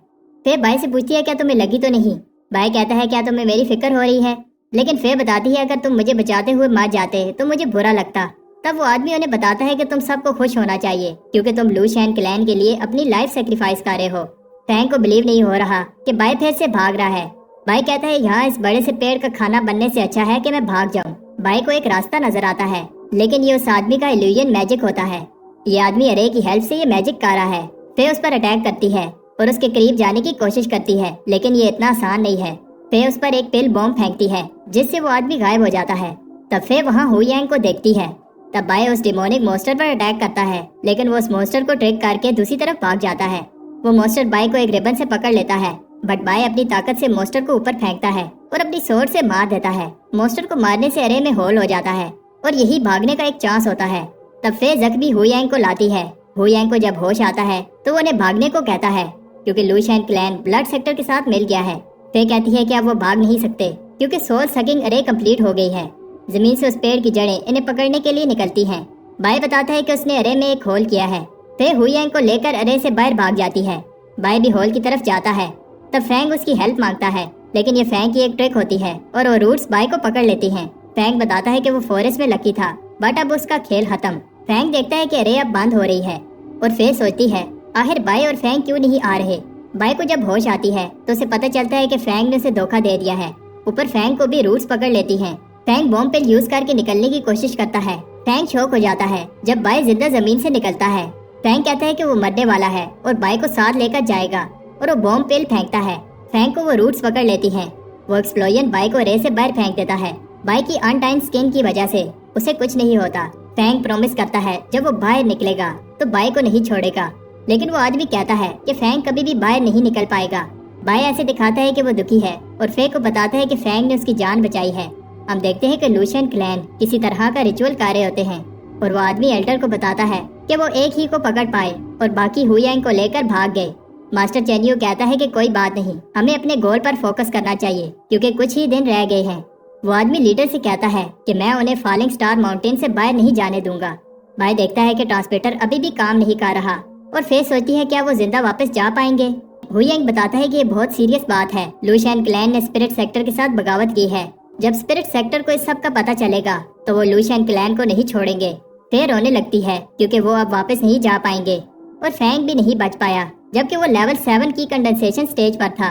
S1: फे बाय से पूछती है क्या तुम्हें लगी तो नहीं। बाय कहता है क्या तुम्हें मेरी फिक्र हो रही है। لیکن فے بتاتی ہے اگر تم مجھے بچاتے ہوئے مر جاتے تو مجھے برا لگتا۔ تب وہ آدمی انہیں بتاتا ہے کہ تم سب کو خوش ہونا چاہیے کیونکہ تم لو شین کلین کے لیے اپنی لائف سیکریفائس کر رہے ہو۔ فینگ کو بلیو نہیں ہو رہا کہ بائی پھر سے بھاگ رہا ہے۔ بائی کہتا ہے یہاں اس بڑے سے پیڑ کا کھانا بننے سے اچھا ہے کہ میں بھاگ جاؤں۔ بائی کو ایک راستہ نظر آتا ہے لیکن یہ اس آدمی کا ایلیوژن میجک ہوتا ہے۔ یہ آدمی ارے کی ہیلپ سے یہ میجک کر رہا ہے۔ فے اس پر اٹیک کرتی ہے اور اس کے قریب جانے کی کوشش کرتی ہے لیکن یہ اتنا آسان نہیں ہے۔ فے اس پر ایک پل بوم پھینکتی ہے جس سے وہ آدمی غائب ہو جاتا ہے۔ تب فے وہاں ہو یانگ کو دیکھتی ہے۔ تب بائی اس ڈیمونک مونسٹر پر اٹیک کرتا ہے لیکن وہ اس مونسٹر کو ٹرک کر کے دوسری طرف بھاگ جاتا ہے۔ وہ مونسٹر بائی کو ایک ریبن سے پکڑ لیتا ہے بٹ بائی اپنی طاقت سے مونسٹر کو اوپر پھینکتا ہے اور اپنی سورڈ سے مار دیتا ہے۔ مونسٹر کو مارنے سے ارے میں ہول ہو جاتا ہے اور یہی بھاگنے کا ایک چانس ہوتا ہے۔ تب فے زخمی ہو یانگ کو لاتی ہے۔ ہو یانگ کو جب ہوش آتا ہے تو وہ انہیں بھاگنے کو کہتا ہے کیونکہ لو شین کلین بلڈ سیکٹر کے ساتھ مل گیا ہے۔ فے کہتی ہے کہ اب وہ بھاگ نہیں سکتے کیونکہ سول سکنگ ارے کمپلیٹ ہو گئی ہے۔ زمین سے اس پیڑ کی جڑیں انہیں پکڑنے کے لیے نکلتی ہیں۔ بائی بتاتا ہے کہ اس نے ارے میں ایک ہول کیا ہے۔ فے ہو یانگ کو لے کر ارے سے باہر بھاگ جاتی ہے۔ بائی بھی ہول کی طرف جاتا ہے۔ تب فینگ اس کی ہیلپ مانگتا ہے لیکن یہ فینگ کی ایک ٹرک ہوتی ہے اور وہ روٹس بائی کو پکڑ لیتی ہیں۔ فینگ بتاتا ہے کہ وہ فورسٹ میں لکی تھا بٹ اب اس کا کھیل ختم۔ فینگ دیکھتا ہے کہ ارے اب بند ہو رہی ہے اور فے سوچتی ہے آخر بائی اور فینگ کیوں نہیں آ رہے۔ بائی کو جب ہوش آتی ہے تو اسے پتہ چلتا ہے کہ فینگ نے اسے دھوکہ دے دیا ہے۔ اوپر فینگ کو بھی روٹس پکڑ لیتی ہیں۔ فینگ بوم پل یوز کر کے نکلنے کی کوشش کرتا ہے۔ فینگ شوک ہو جاتا ہے جب بائی زندہ زمین سے نکلتا ہے۔ فینگ کہتا ہے کہ وہ مرنے والا ہے اور بائی کو ساتھ لے کر جائے گا اور وہ بوم پل پھینکتا ہے۔ فینگ کو وہ روٹس پکڑ لیتی ہیں۔ وہ ایکسپلوژن بائی کو رے سے باہر پھینک دیتا ہے۔ بائی کی ان ٹائم سکن کی وجہ سے اسے کچھ نہیں ہوتا۔ فینگ پرومس کرتا ہے جب وہ باہر نکلے گا تو بائی کو نہیں چھوڑے گا لیکن وہ آدمی کہتا ہے کہ فینگ کبھی بھی باہر نہیں نکل پائے گا۔ بائی ایسے دکھاتا ہے کہ وہ دکھی ہے اور فے کو بتاتا ہے کہ فینگ نے اس کی جان بچائی ہے۔ ہم دیکھتے ہیں کہ لو شین کلین کسی طرح کا ریچول کر رہے ہوتے ہیں اور وہ آدمی ایلڈر کو بتاتا ہے کہ وہ ایک ہی کو پکڑ پائے اور باقی ہو یانگ کو لے کر بھاگ گئے۔ ماسٹر چینیو کہتا ہے کہ کوئی بات نہیں، ہمیں اپنے گول پر فوکس کرنا چاہیے کیونکہ کچھ ہی دن رہ گئے ہیں۔ وہ آدمی لیڈر سے کہتا ہے کہ میں انہیں فالنگ سٹار ماؤنٹین سے باہر نہیں جانے دوں گا۔ بائی دیکھتا ہے کہ ٹرانسمیٹر ابھی بھی کام نہیں کر رہا اور فے سوچتی ہے کیا وہ زندہ واپس جا پائیں گے۔ ہو یانگ بتاتا ہے کہ یہ بہت سیریس بات ہے۔ لو شین کلین نے اسپرٹ سیکٹر کے ساتھ بغاوت کی ہے۔ جب اسپرٹ سیکٹر کو اس سب کا پتہ چلے گا تو وہ لو شین کلین کو نہیں چھوڑیں گے۔ فے رونے لگتی ہے کیونکہ وہ اب واپس نہیں جا پائیں گے اور فینگ بھی نہیں بچ پایا جبکہ وہ لیول 7 کی کنڈنسیشن سٹیج پر تھا۔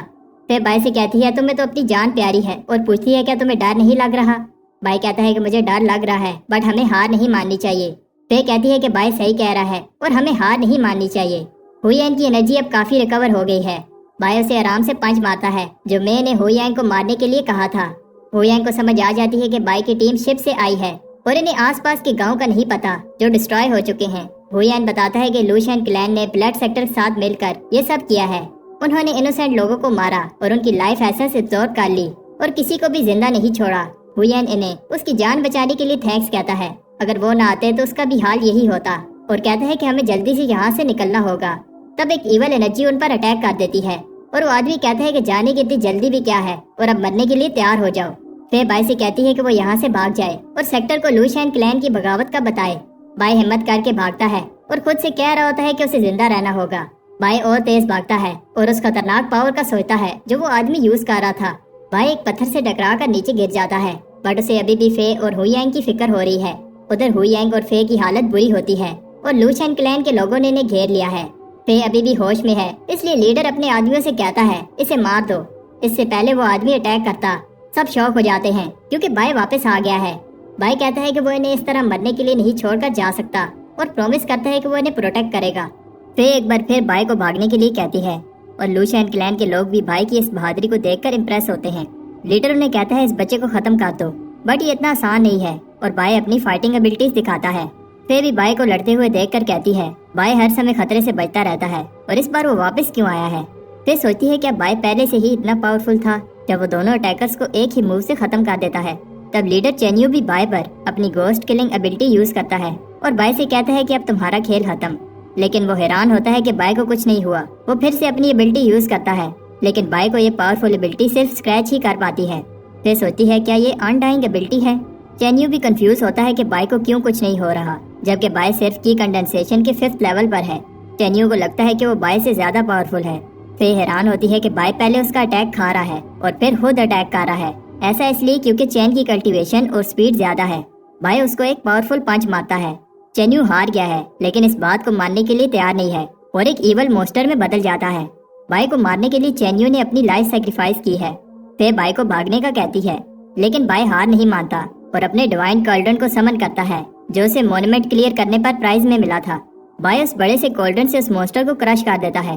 S1: فے بائی سے کہتی ہے تمہیں تو اپنی جان پیاری ہے اور پوچھتی ہے کیا تمہیں ڈر نہیں لگ رہا۔ بائی کہتا ہے کہ مجھے ڈر لگ رہا ہے بٹ ہمیں ہار نہیں ماننی چاہیے۔ فے کہتی ہے کہ بائی صحیح کہہ رہا ہے اور ہمیں ہار نہیں ماننی چاہیے۔ ہو یانگ کی انرجی اب کافی ریکور ہو گئی ہے۔ بائی اسے آرام سے پنچ مارتا ہے جو میں نے ہو یانگ کو مارنے کے لیے کہا تھا۔ ہو یانگ کو سمجھ آ جاتی ہے کہ بائی کی ٹیم شپ سے آئی ہے اور انہیں آس پاس کے گاؤں کا نہیں پتا جو ڈسٹرائے ہو چکے ہیں۔ ہو یانگ بتاتا ہے کہ لو شین کلین نے بلڈ سیکٹر کے ساتھ مل کر یہ سب کیا ہے۔ انہوں نے انوسینٹ لوگوں کو مارا اور ان کی لائف ایسنس ابزورب کر لی اور کسی کو بھی زندہ نہیں چھوڑا۔ ہو یانگ انہیں اس کی جان بچانے کے لیے تھینکس کہتا ہے۔ اگر وہ نہ آتے تو اس کا بھی حال یہی ہوتا اور کہتا ہے کہ ہمیں جلدی سے یہاں سے نکلنا ہوگا۔ تب ایک ایول انرجی ان پر اٹیک کر دیتی ہے اور وہ آدمی کہتا ہے کہ جانے کی اتنی جلدی بھی کیا ہے اور اب مرنے کے لیے تیار ہو جاؤ۔ فے بائی سے کہتی ہے کہ وہ یہاں سے بھاگ جائے اور سیکٹر کو لو شین کلین کی بغاوت کا بتائے۔ بائی ہمت کر کے بھاگتا ہے اور خود سے کہہ رہا ہوتا ہے کہ اسے زندہ رہنا ہوگا۔ بائی اور تیز بھاگتا ہے اور اس خطرناک پاور کا سوچتا ہے جو وہ آدمی یوز کر رہا تھا۔ بائی ایک پتھر سے ٹکرا کر نیچے گر جاتا ہے بٹ اسے ابھی بھی فے اور ہو یانگ کی فکر ہو رہی ہے۔ ادھر ہو یانگ اور فے کی حالت بری ہوتی ہے اور لو شین کلین کے لوگوں نے انہیں گھیر لیا ہے۔ فے ابھی بھی ہوش میں ہے اس لیے لیڈر اپنے آدمیوں سے کہتا ہے اسے مار دو۔ اس سے پہلے وہ آدمی اٹیک کرتا سب شوک ہو جاتے ہیں کیونکہ بائی واپس آ گیا ہے۔ بائی کہتا ہے کہ وہ انہیں اس طرح مرنے کے لیے نہیں چھوڑ کر جا سکتا اور پرومس کرتا ہے کہ وہ انہیں پروٹیکٹ کرے گا۔ فے ایک بار پھر بائی کو بھاگنے کے لیے کہتی ہے اور لو شین کلین کے لوگ بھی بائی کی اس بہادری کو دیکھ کر امپریس ہوتے ہیں۔ لیڈر انہیں کہتا ہے اس بچے کو ختم کر دو بٹ یہ اتنا آسان نہیں ہے اور بائی اپنی فائٹنگ ابیلٹیز دکھاتا ہے۔ فے بھی بائی کو لڑتے ہوئے دیکھ کر کہتی ہے بائی ہر سمے خطرے سے بچتا رہتا ہے اور اس بار وہ واپس کیوں آیا ہے۔ فے سوچتی ہے کہ بائی پہلے سے ہی اتنا پاورفل تھا جب وہ دونوں اٹیکرز کو ایک ہی موو سے ختم کر دیتا ہے۔ تب لیڈر چینیو بھی بائی پر اپنی گوسٹ کلنگ ابیلٹی یوز کرتا ہے اور بائی سے کہتا ہے کہ اب تمہارا کھیل ختم۔ لیکن وہ حیران ہوتا ہے کہ بائی کو کچھ نہیں ہوا۔ وہ پھر سے اپنی ابیلٹی یوز کرتا ہے لیکن بائی کو یہ پاورفل ابیلٹی صرف اسکریچ ہی کر پاتی ہے۔ فے سوچتی ہے کیا یہ انڈائنگ ابیلٹی ہے۔ چینیو بھی کنفیوز ہوتا ہے کہ بائی کو کیوں کچھ نہیں ہو رہا جبکہ بائی صرف کی کنڈنسیشن کے 5th لیول پر ہے۔ چینیو کو لگتا ہے کہ وہ بائی سے زیادہ پاورفل ہے۔ فے حیران ہوتی ہے کہ بائی پہلے اس کا اٹیک کھا رہا ہے اور پھر خود اٹیک کر رہا ہے ऐसा इसलिए क्योंकि चेन की कल्टीवेशन और स्पीड ज्यादा है। बाय उसको एक पावरफुल पंच मारता है। चेन्यू हार गया है, लेकिन इस बात को मानने के लिए तैयार नहीं है और एक इवल मॉन्स्टर में बदल जाता है। बाय को मारने के लिए चेन्यू ने अपनी लाइफ सैक्रिफाइस की है। फे बाय को भागने का कहती है, लेकिन बाय हार नहीं मानता और अपने डिवाइन कॉल्डन को समन करता है, जो उसे मॉन्यूमेंट क्लियर करने पर प्राइज में मिला था। बाय उस बड़े से कॉल्डन से उस मॉन्स्टर को क्रश कर देता है।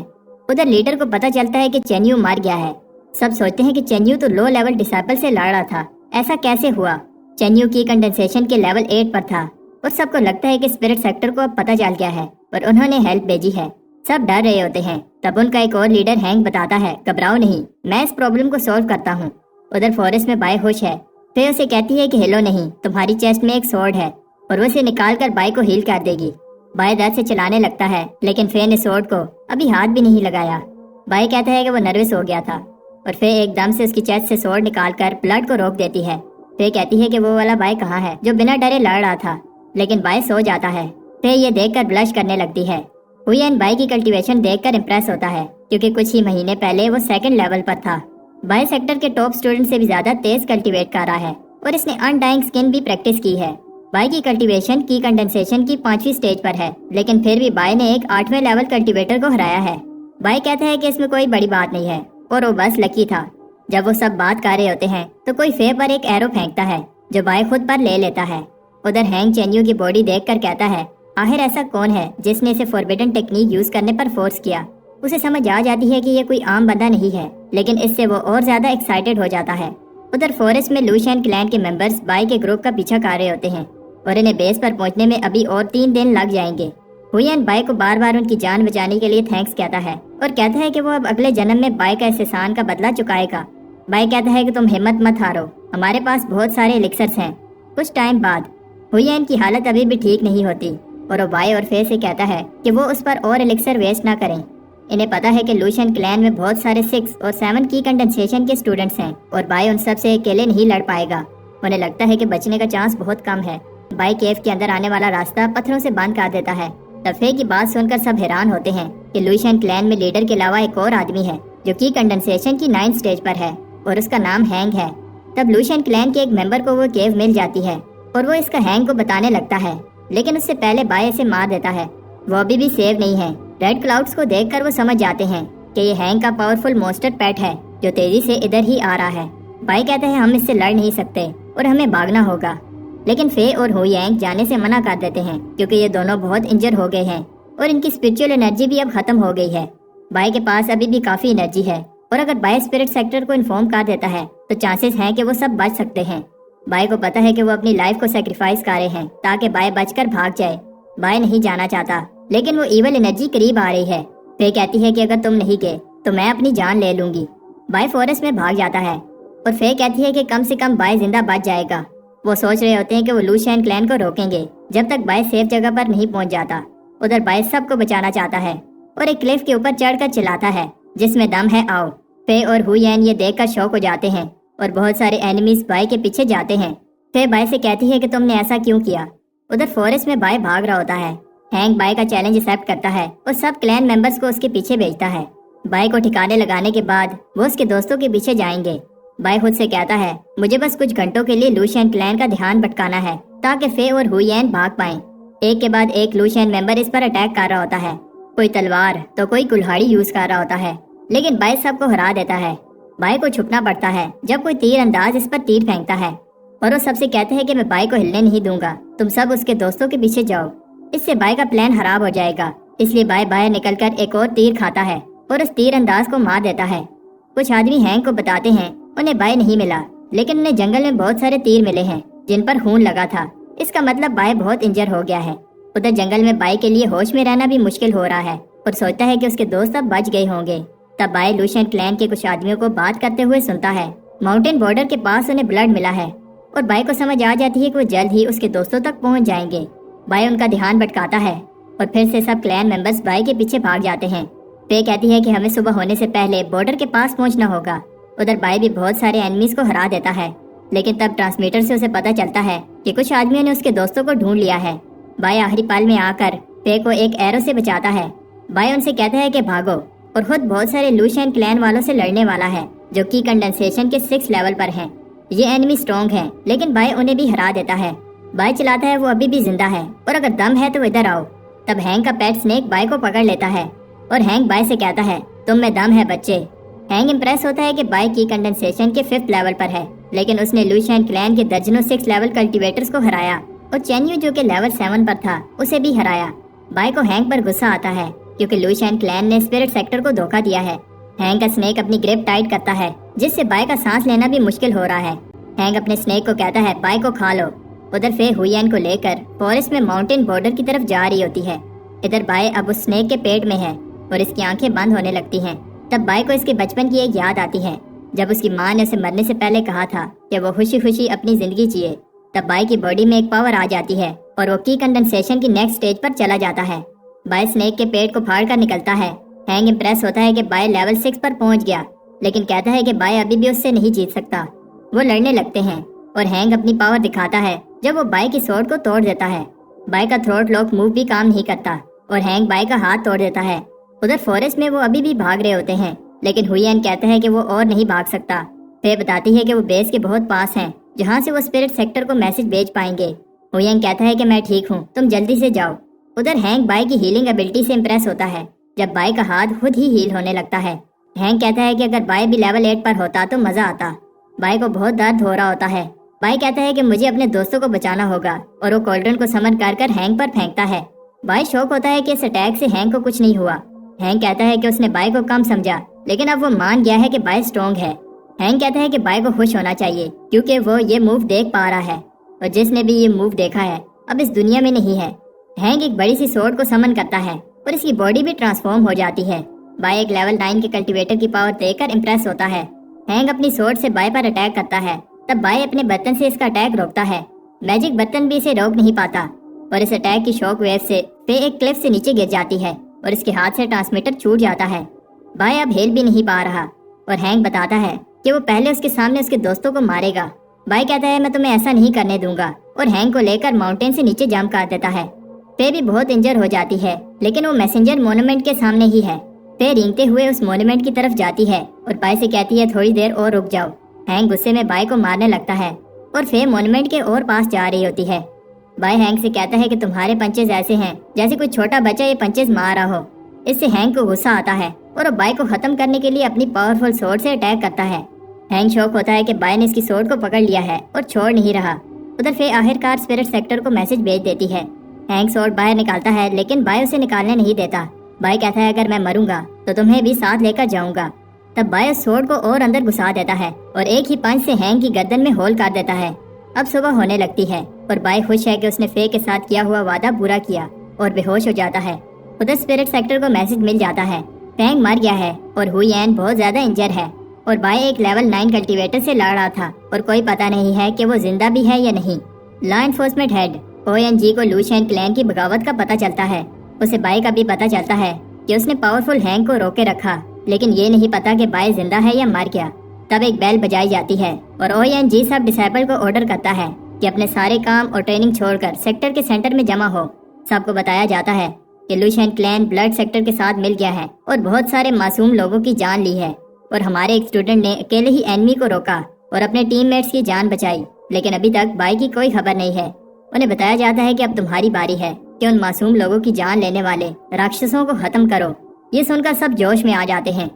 S1: उधर लीडर को पता चलता है कि चेन्यू मर गया है। सब सोचते हैं कि चेन्यू तो लो लेवल डिसेबल से लड़ रहा था, ऐसा कैसे हुआ? चेन्यू की कंडेंसेशन के लेवल 8 पर था और सबको लगता है कि स्पिरिट सेक्टर को अब पता चल गया है और उन्होंने हेल्प भेजी है। सब डर रहे होते हैं। तब उनका एक और लीडर हैंक बताता है, घबराओ नहीं, मैं इस प्रॉब्लम को सॉल्व करता हूँ। उधर फॉरेस्ट में बाय खुश है। फे उसे कहती है कि हिलो नहीं, तुम्हारी चेस्ट में एक स्वॉर्ड है और वो उसे निकाल कर बाय को हील कर देगी। बाय दर्द से चलाने लगता है, लेकिन फे ने स्वॉर्ड को अभी हाथ भी नहीं लगाया। बाय कहता है कि वो नर्वस हो गया था और फे एकदम से उसकी चेस्ट से स्वॉर्ड निकाल कर ब्लड को रोक देती है। फे कहती है कि वो वाला बाय कहाँ है जो बिना डरे लड़ रहा था, लेकिन बाय सो जाता है। फे ये देखकर ब्लश करने लगती है। हुयेन बाय की कल्टीवेशन देखकर इम्प्रेस होता है, क्योंकि कुछ ही महीने पहले वो 2nd लेवल पर था। बाय सेक्टर के टॉप स्टूडेंट से भी ज्यादा तेज कल्टीवेट कर रहा है और इसने अनडाइंग स्किन भी प्रैक्टिस की है। बाय की कल्टीवेशन की कंडेंसेशन की 5वीं स्टेज पर है, लेकिन फिर भी बाय ने एक 8वें लेवल कल्टीवेटर को हराया है। बाय कहता है कि इसमें कोई बड़ी बात नहीं है और वो बस लकी था। जब वो सब बात कर रहे होते हैं तो कोई फे पर एक एरो फेंकता है जो बाय खुद पर ले लेता है। उधर हैंग चेन्यू की बॉडी देखकर कहता है, आखिर ऐसा कौन है जिसने इसे फॉरबिडन टेक्निक यूज करने पर फोर्स किया। उसे समझ आ जाती है कि ये कोई आम बंदा नहीं है, लेकिन इससे वो और ज्यादा एक्साइटेड हो जाता है। उधर फॉरेस्ट में लूशियन क्लैन के मेंबर्स बाय के ग्रुप का पीछा कर रहे होते हैं और इन्हें बेस पर पहुंचने में अभी और 3 दिन लग जाएंगे। हुयेन बाय को बार बार उनकी जान बचाने के लिए थैंक्स कहता है और कहता है कि वो अब अगले जन्म में बाय का इस एहसान का बदला चुकाएगा। बाय कहता है कि तुम हिम्मत मत हारो, हमारे पास बहुत सारे एलिक्सर्स हैं। कुछ टाइम बाद हुयेन की हालत अभी भी ठीक नहीं होती और वो बाय और फे से कहता है कि वो उस पर और एलिक्सर वेस्ट ना करें। इन्हें पता है कि लूशियन क्लैन में बहुत सारे 6 और 7 की कंडेंसेशन के स्टूडेंट्स हैं और बाय उन सब से अकेले नहीं लड़ पाएगा। उन्हें लगता है कि बचने का चांस बहुत कम है। बाय केव के अंदर आने वाला रास्ता पत्थरों से बंद कर देता है। तब फे की बात सुनकर सब हैरान होते हैं कि लूशियन क्लैन में लीडर के अलावा एक और आदमी है जो की कंडेंसेशन की 9th स्टेज पर है और उसका नाम हैंग है। तब लूशियन क्लैन के एक मेंबर को वो केव मिल जाती है और वो इसका हैंग को बताने लगता है, लेकिन उससे पहले बाय इसे मार देता है। वो अभी भी सेव नहीं है। रेड क्लाउड्स को देखकर वो समझ जाते हैं कि ये हैंग का पावरफुल मॉन्स्टर पेट है जो तेजी से इधर ही आ रहा है। बाय कहते हैं हम इससे लड़ नहीं सकते और हमें भागना होगा, लेकिन फे और हुयेंग जाने से मना कर देते हैं क्योंकि ये दोनों बहुत इंजर हो गए हैं और इनकी स्पिरिचुअल एनर्जी भी अब खत्म हो गई है। बाय के पास अभी भी काफी एनर्जी है और अगर बाय स्पिरिट सेक्टर को इन्फॉर्म कर देता है तो चांसेस हैं कि वो सब बच सकते हैं। बाय को पता है कि वो अपनी लाइफ को सेक्रीफाइस कर रहे हैं ताकि बाय बचकर भाग जाए। बाय नहीं जाना चाहता, लेकिन वो इवल एनर्जी करीब आ रही है। फे कहती है कि अगर तुम नहीं गए तो मैं अपनी जान ले लूंगी। बाय फॉरेस्ट में भाग जाता है और फे कहती है कि कम से कम बाय जिंदा बच जाएगा। वो सोच रहे होते हैं कि वो लूशियन क्लैन को रोकेंगे जब तक बाय सेफ जगह पर नहीं पहुंच जाता। उधर बाय सबको बचाना चाहता है और एक क्लिफ के ऊपर चढ़कर चिल्लाता है, जिसमें दम है आओ। फे और हुयेन ये देखकर शॉक हो जाते हैं और बहुत सारे एनिमीज बाय के पीछे जाते हैं। फे बाय से कहती है कि तुमने ऐसा क्यों किया। उधर फॉरेस्ट में बाय भाग रहा होता है। हैंग बाय का चैलेंज एक्सेप्ट करता है और सब क्लैन मेंबर्स को उसके पीछे भेजता है। बाय को ठिकाने लगाने के बाद वो उसके दोस्तों के पीछे जाएंगे। बाय खुद से कहता है, मुझे बस कुछ घंटों के लिए लूशियन क्लैन का ध्यान भटकाना है ताकि फे और हुयेन भाग पाएं। एक के बाद एक लूशियन मेंबर इस पर अटैक कर रहा होता है। कोई तलवार तो कोई कुल्हाड़ी यूज कर रहा होता है, लेकिन बाय सबको हरा देता है। बाय को छुपना पड़ता है जब कोई तीर अंदाज इस पर तीर फेंकता है और वो सबसे कहते हैं कि मैं बाय को हिलने नहीं दूंगा, तुम सब उसके दोस्तों के पीछे जाओ। इससे बाय का प्लान खराब हो जाएगा, इसलिए बाय बाहर निकलकर एक और तीर खाता है और उस तीर अंदाज को मार देता है। कुछ आदमी हैंग को बताते हैं उन्हें बाय नहीं मिला, लेकिन उन्हें जंगल में बहुत सारे तीर मिले हैं जिन पर खून लगा था। इसका मतलब बाय बहुत इंजर हो गया है। उधर जंगल में बाय के लिए होश में रहना भी मुश्किल हो रहा है और सोचता है कि उसके दोस्त अब बच गए होंगे। तब बाय लूशियन क्लैन के कुछ आदमियों को बात करते हुए सुनता है। माउंटेन बॉर्डर के पास उन्हें ब्लड मिला है और बाय को समझ आ जाती है कि वो जल्द ही उसके दोस्तों तक पहुंच जाएंगे। बाय उनका ध्यान भटकाता है और फिर से सब क्लैन मेंबर्स बाय के पीछे भाग जाते हैं। फे कहती है कि हमें सुबह होने से पहले बॉर्डर के पास पहुंचना होगा। उधर बाय भी बहुत सारे एनिमीज को हरा देता है, लेकिन तब ट्रांसमीटर से उसे पता चलता है कि कुछ आदमियों ने उसके दोस्तों को ढूंढ लिया है। बाय आखिरी पल में आकर फे को एक एरो से बचाता है। बाय उनसे कहता है कि भागो और खुद बहुत सारे लूशियन क्लैन वालों से लड़ने वाला है जो कि कंडेंसेशन के 6 लेवल पर हैं। یہ اینیمی اسٹرانگ ہے لیکن بائی انہیں بھی ہرا دیتا ہے۔ بائی چلاتا ہے وہ ابھی بھی زندہ ہے اور اگر دم ہے تو ادھر آؤ۔ تب ہینک کا پیٹ سنیک بائی کو پکڑ لیتا ہے اور ہینک بائی سے کہتا ہے تم میں دم ہے بچے۔ ہینک امپریس ہوتا ہے کہ بائی کی کنڈنسیشن کے 5th لیول پر ہے، لیکن اس نے لوشین کلین کے درجنوں 6 لیول کلٹیویٹرز کو ہرایا اور چینیو جو کہ لیول 7 پر تھا اسے بھی ہرایا۔ بائی کو ہینک پر غصہ آتا ہے کیونکہ لوشین کلین نے اسپرٹ سیکٹر کو دھوکہ دیا ہے۔ ہینک کا سنیک اپنی گریپ ٹائٹ کرتا ہے جس سے بائی کا سانس لینا بھی مشکل ہو رہا ہے۔ ہینک اپنے سنیک کو کہتا ہے بائی کو کھا لو۔ ادھر فے ہوئین کو لے کر فورسٹ میں ماؤنٹین بارڈر کی طرف جا رہی ہوتی ہے۔ ادھر بائی اب اس سنیک کے پیٹ میں ہے اور اس کی آنکھیں بند ہونے لگتی ہیں۔ تب بائی کو اس کے بچپن کی ایک یاد آتی ہے جب اس کی ماں نے اسے مرنے سے پہلے کہا تھا کہ وہ خوشی خوشی اپنی زندگی جیے۔ تب بائی کی باڈی میں ایک پاور آ جاتی ہے اور وہ کی کنڈنسیشن کی نیکسٹ سٹیج پر چلا جاتا ہے۔ بائی سنیک کے پیٹ کو پھاڑ کر نکلتا ہے۔ ہینک امپریس ہوتا ہے کہ بائی لیول 6 پر پہنچ گیا، لیکن کہتا ہے کہ بائی ابھی بھی اس سے نہیں جیت سکتا۔ وہ لڑنے لگتے ہیں اور ہینک اپنی پاور دکھاتا ہے جب وہ بائی کی سورڈ کو توڑ دیتا ہے۔ بائی کا تھروٹ لاک موو بھی کام نہیں کرتا اور ہینک بائی کا ہاتھ توڑ دیتا ہے۔ ادھر فورسٹ میں وہ ابھی بھی بھاگ رہے ہوتے ہیں، لیکن ہوئین کہتا ہے کہ وہ اور نہیں بھاگ سکتا۔ فے بتاتی ہے کہ وہ بیس کے بہت پاس ہیں جہاں سے وہ اسپرٹ سیکٹر کو میسج بھیج پائیں گے۔ ہوئین کہتا ہے کہ میں ٹھیک ہوں، تم جلدی سے جاؤ۔ ادھر ہینک بائی کی ہیلنگ ایبلٹی سے امپریس ہوتا ہے جب بائی کا ہاتھ خود ہی ہیل ہونے لگتا ہے۔ ہینک کہتا ہے کہ اگر بائی بھی لیول 8 پر ہوتا تو مزہ آتا۔ بائی کو بہت درد ہو رہا ہوتا ہے۔ بائی کہتا ہے کہ مجھے اپنے دوستوں کو بچانا ہوگا اور وہ کولڈرن کو سمن کر کر ہینک پر پھینکتا ہے۔ بائی شوق ہوتا ہے کہ اس اٹیک سے ہینک کو کچھ نہیں ہوا۔ ہینک کہتا ہے کہ اس نے بائی کو کم سمجھا، لیکن اب وہ مان گیا ہے کہ بائی اسٹرانگ ہے۔ ہینک کہتا ہے کہ بائی کو خوش ہونا چاہیے کیونکہ وہ یہ موو دیکھ پا رہا ہے اور جس نے بھی یہ موو دیکھا ہے اب اس دنیا میں نہیں ہے۔ ہینک ایک بڑی سی سورڈ کو سمن کرتا ہے اور اس کی باڈی بھی ٹرانسفارم ہو جاتی ہے۔ بائی ایک لیول 9 کے کلٹیویٹر کی پاور دیکھ کر امپریس ہوتا ہے۔ ہینک اپنی سورڈ سے بائی پر اٹیک کرتا ہے، تب بائی اپنے برتن سے اس کا اٹیک روکتا ہے۔ میجک برتن بھی اسے روک نہیں پاتا اور اس اٹیک کی شاک ویو سے فے ایک کلف سے نیچے گر جاتی ہے اور اس کے ہاتھ سے ٹرانسمیٹر چھوٹ جاتا ہے۔ بائی اب ہیل بھی نہیں پا رہا اور ہینک بتاتا ہے کہ وہ پہلے اس کے سامنے اس کے دوستوں کو مارے گا۔ بائی کہتا ہے میں تمہیں ایسا نہیں کرنے دوں گا اور ہینک کو لے کر ماؤنٹین سے نیچے جمپ کر دیتا ہے۔ فے بھی بہت انجر ہو جاتی ہے لیکن وہ میسنجر مونومنٹ کے سامنے ہی ہے۔ فے رینگتے ہوئے اس مونومنٹ کی طرف جاتی ہے اور بائی سے کہتی ہے تھوڑی دیر اور رک جاؤ۔ ہینک غصے میں بائی کو مارنے لگتا ہے اور فے مونومنٹ کے اور پاس جا رہی ہوتی ہے۔ بائی ہینک سے کہتا ہے کہ تمہارے پنچز ایسے ہیں جیسے کوئی چھوٹا بچہ یہ پنچز مار رہا ہو۔ اس سے ہینک کو غصہ آتا ہے اور وہ بائی کو ختم کرنے کے لیے اپنی پاورفل سورڈ سے اٹیک کرتا ہے۔ ہینک شوق ہوتا ہے کہ بائی نے اس کی سورڈ کو پکڑ لیا ہے اور چھوڑ نہیں رہا۔ ادھر فے آخر کار اسپرٹ سیکٹر کو میسج بھیج دیتی ہے۔ ہینک سورڈ باہر نکالتا ہے لیکن بائی اسے نکالنے نہیں دیتا۔ بائی کہتا ہے اگر میں مروں گا تو تمہیں بھی ساتھ لے کر جاؤں گا۔ تب بائی اس سورڈ کو اور اندر گھسا دیتا ہے اور ایک ہی پنچ سے ہینک کی گردن میں ہول کر دیتا ہے۔ اب صبح ہونے لگتی ہے اور بائی خوش ہے کہ اس نے فے کے ساتھ کیا ہوا وعدہ پورا کیا اور بے ہوش ہو جاتا ہے۔ ادھر اسپرٹ سیکٹر کو میسج مل جاتا ہے فینگ مر گیا ہے اور ہوئین بہت زیادہ انجر ہے اور بائی ایک لیول 9 کلٹیویٹر سے لڑ رہا تھا اور کوئی پتہ نہیں ہے کہ وہ زندہ بھی ہے یا نہیں۔ لا انفورسمنٹ ہیڈ ONG کو لوشین کلین کی بغاوت کا پتہ چلتا ہے۔ اسے بائی کا بھی پتہ چلتا ہے کہ اس نے پاورفل ہینک کو روکے رکھا، لیکن یہ نہیں پتا کہ بائی زندہ ہے یا مر گیا۔ تب ایک بیل بجائی جاتی ہے اور ONG سب ڈسائپل کو آرڈر کرتا ہے کہ اپنے سارے کام اور ٹریننگ چھوڑ کر سیکٹر کے سینٹر میں جمع ہو۔ سب کو بتایا جاتا ہے کہ لوشین کلین بلڈ سیکٹر کے ساتھ مل گیا ہے اور بہت سارے معصوم لوگوں کی جان لی ہے، اور ہمارے ایک اسٹوڈنٹ نے اکیلے ہی اینمی کو روکا اور اپنے ٹیم میٹس کی جان بچائی، لیکن ابھی تک بائی کی کوئی خبر نہیں ہے۔ انہیں بتایا جاتا ہے کہ اب تمہاری باری ہے کہ ان معصوم لوگوں کی جان لینے والے راکشسوں کو ختم کرو۔ یہ سن کر سب جوش میں آ جاتے ہیں۔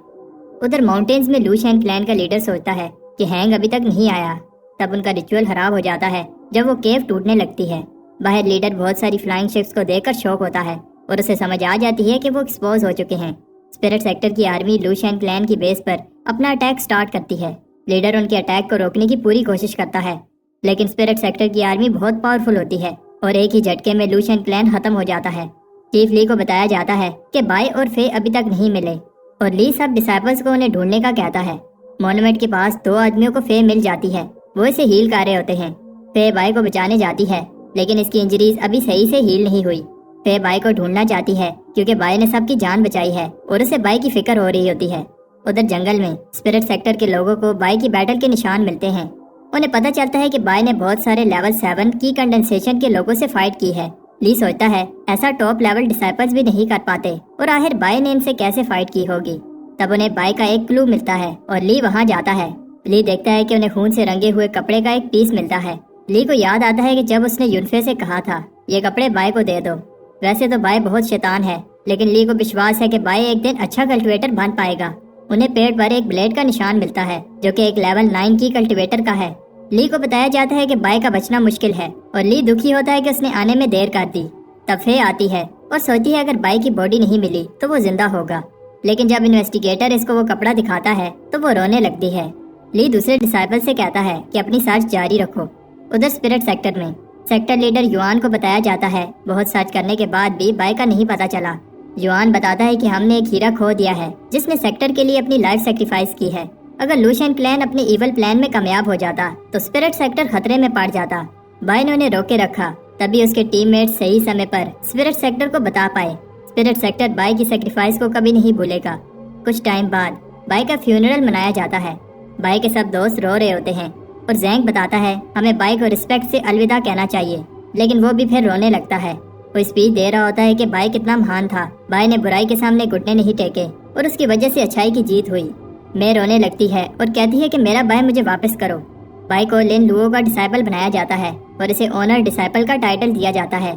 S1: ادھر ماؤنٹینز میں لوشین کلین کا لیڈر سوچتا ہے کہ ہینگ ابھی تک نہیں آیا۔ تب ان کا ریچول خراب ہو جاتا ہے جب وہ کیو ٹوٹنے لگتی ہے۔ باہر لیڈر بہت ساری فلائنگ شپس کو دیکھ کر شوق ہوتا ہے اور اسے سمجھ آ جاتی ہے کہ وہ ایکسپوز ہو چکے ہیں۔ اسپرٹ سیکٹر کی آرمی لوشین کلین کی بیس پر اپنا اٹیک سٹارٹ کرتی ہے۔ لیڈر ان کے اٹیک کو روکنے کی پوری کوشش کرتا ہے، لیکن اسپرٹ سیکٹر کی آرمی بہت پاورفل ہوتی ہے اور ایک ہی جھٹکے میں لوشین کلین ختم ہو جاتا ہے۔ چیف لی کو بتایا جاتا ہے کہ بائی اور فے ابھی تک نہیں ملے اور لی سب ڈسائپلز کو انہیں ڈھونڈنے کا کہتا ہے۔ مونومنٹ کے پاس 2 آدمیوں کو فے مل جاتی ہے، وہ اسے ہیل کر رہے ہوتے ہیں۔ فے بائی کو بچانے جاتی ہے لیکن اس کی انجریز ابھی صحیح سے ہیل نہیں ہوئی۔ فے بائی کو ڈھونڈنا چاہتی ہے کیونکہ بائی نے سب کی جان بچائی ہے اور اسے بائی کی فکر ہو رہی ہوتی ہے۔ ادھر جنگل میں اسپرٹ سیکٹر کے لوگوں کو بائی کی بیٹل کے نشان ملتے ہیں۔ انہیں پتہ چلتا ہے کہ بائی نے بہت سارے لیول 7 کی کنڈنسیشن کے لوگوں سے فائٹ کی ہے۔ لی سوچتا ہے ایسا ٹاپ لیول ڈسائپلز بھی نہیں کر پاتے اور آخر بائی نے ان سے کیسے فائٹ کی ہوگی۔ تب انہیں بائی کا ایک کلو ملتا ہے اور لی وہاں جاتا ہے لی دیکھتا ہے کہ انہیں خون سے رنگے ہوئے کپڑے کا ایک پیس ملتا ہے۔ لی کو یاد آتا ہے کہ جب اس نے یونفے سے کہا تھا یہ کپڑے بائی کو دے دو۔ ویسے تو بائی بہت شیطان ہے، لیکن لی کو وشواس ہے کہ بائی ایک دن اچھا کلٹیویٹر بن پائے گا۔ انہیں پیڑ پر ایک بلیڈ کا نشان ملتا ہے جو کہ ایک لیول 9 کی کلٹیویٹر کا ہے۔ لی کو بتایا جاتا ہے کہ بائی کا بچنا مشکل ہے اور لی دکھی ہوتا ہے کہ اس نے آنے میں دیر کر دی۔ تب فے آتی ہے اور سوچتی ہے اگر بائی کی باڈی نہیں ملی تو وہ زندہ ہوگا، لیکن جب انویسٹیگیٹر اس کو وہ کپڑا دکھاتا ہے تو وہ رونے لگتی ہے۔ لی دوسرے ڈسائپل سے کہتا ہے کہ اپنی سرچ جاری رکھو۔ ادھر اسپرٹ سیکٹر میں سیکٹر لیڈر یوان کو بتایا جاتا ہے بہت سرچ کرنے کے بعد بھی بائی کا نہیں پتا چلا۔ یوان بتاتا ہے کہ ہم نے ایک ہیرا کھو دیا ہے جس نے سیکٹر کے لیے اپنی لائف سیکریفائس کی ہے۔ اگر لوشین کلین اپنے ایول پلان میں کامیاب ہو جاتا تو اسپرٹ سیکٹر خطرے میں پڑ جاتا۔ بائی نے انہیں روکے رکھا، تبھی اس کے ٹیم میٹ صحیح سمے پر اسپرٹ سیکٹر کو بتا پائے۔ اسپرٹ سیکٹر بائی کی سیکریفائس کو کبھی نہیں بھولے گا۔ کچھ ٹائم بعد بائی کا فیونرل منایا جاتا ہے۔ بائی کے سب دوست رو رہے ہوتے ہیں اور زینگ بتاتا ہے ہمیں بائی کو رسپیکٹ سے الوداع کہنا چاہیے، لیکن وہ بھی پھر رونے لگتا ہے۔ وہ اسپیچ دے رہا ہوتا ہے کہ بائی کتنا مہان تھا، بائی نے برائی کے سامنے گھٹنے نہیں ٹیکے اور اس کی وجہ سے اچھائی کی جیت ہوئی۔ میں رونے لگتی ہے اور کہتی ہے کہ میرا بائی مجھے واپس کرو۔ بائی کو لن لوو کا ڈسائپل بنایا جاتا ہے اور اسے اونر ڈسائپل کا ٹائٹل دیا جاتا ہے۔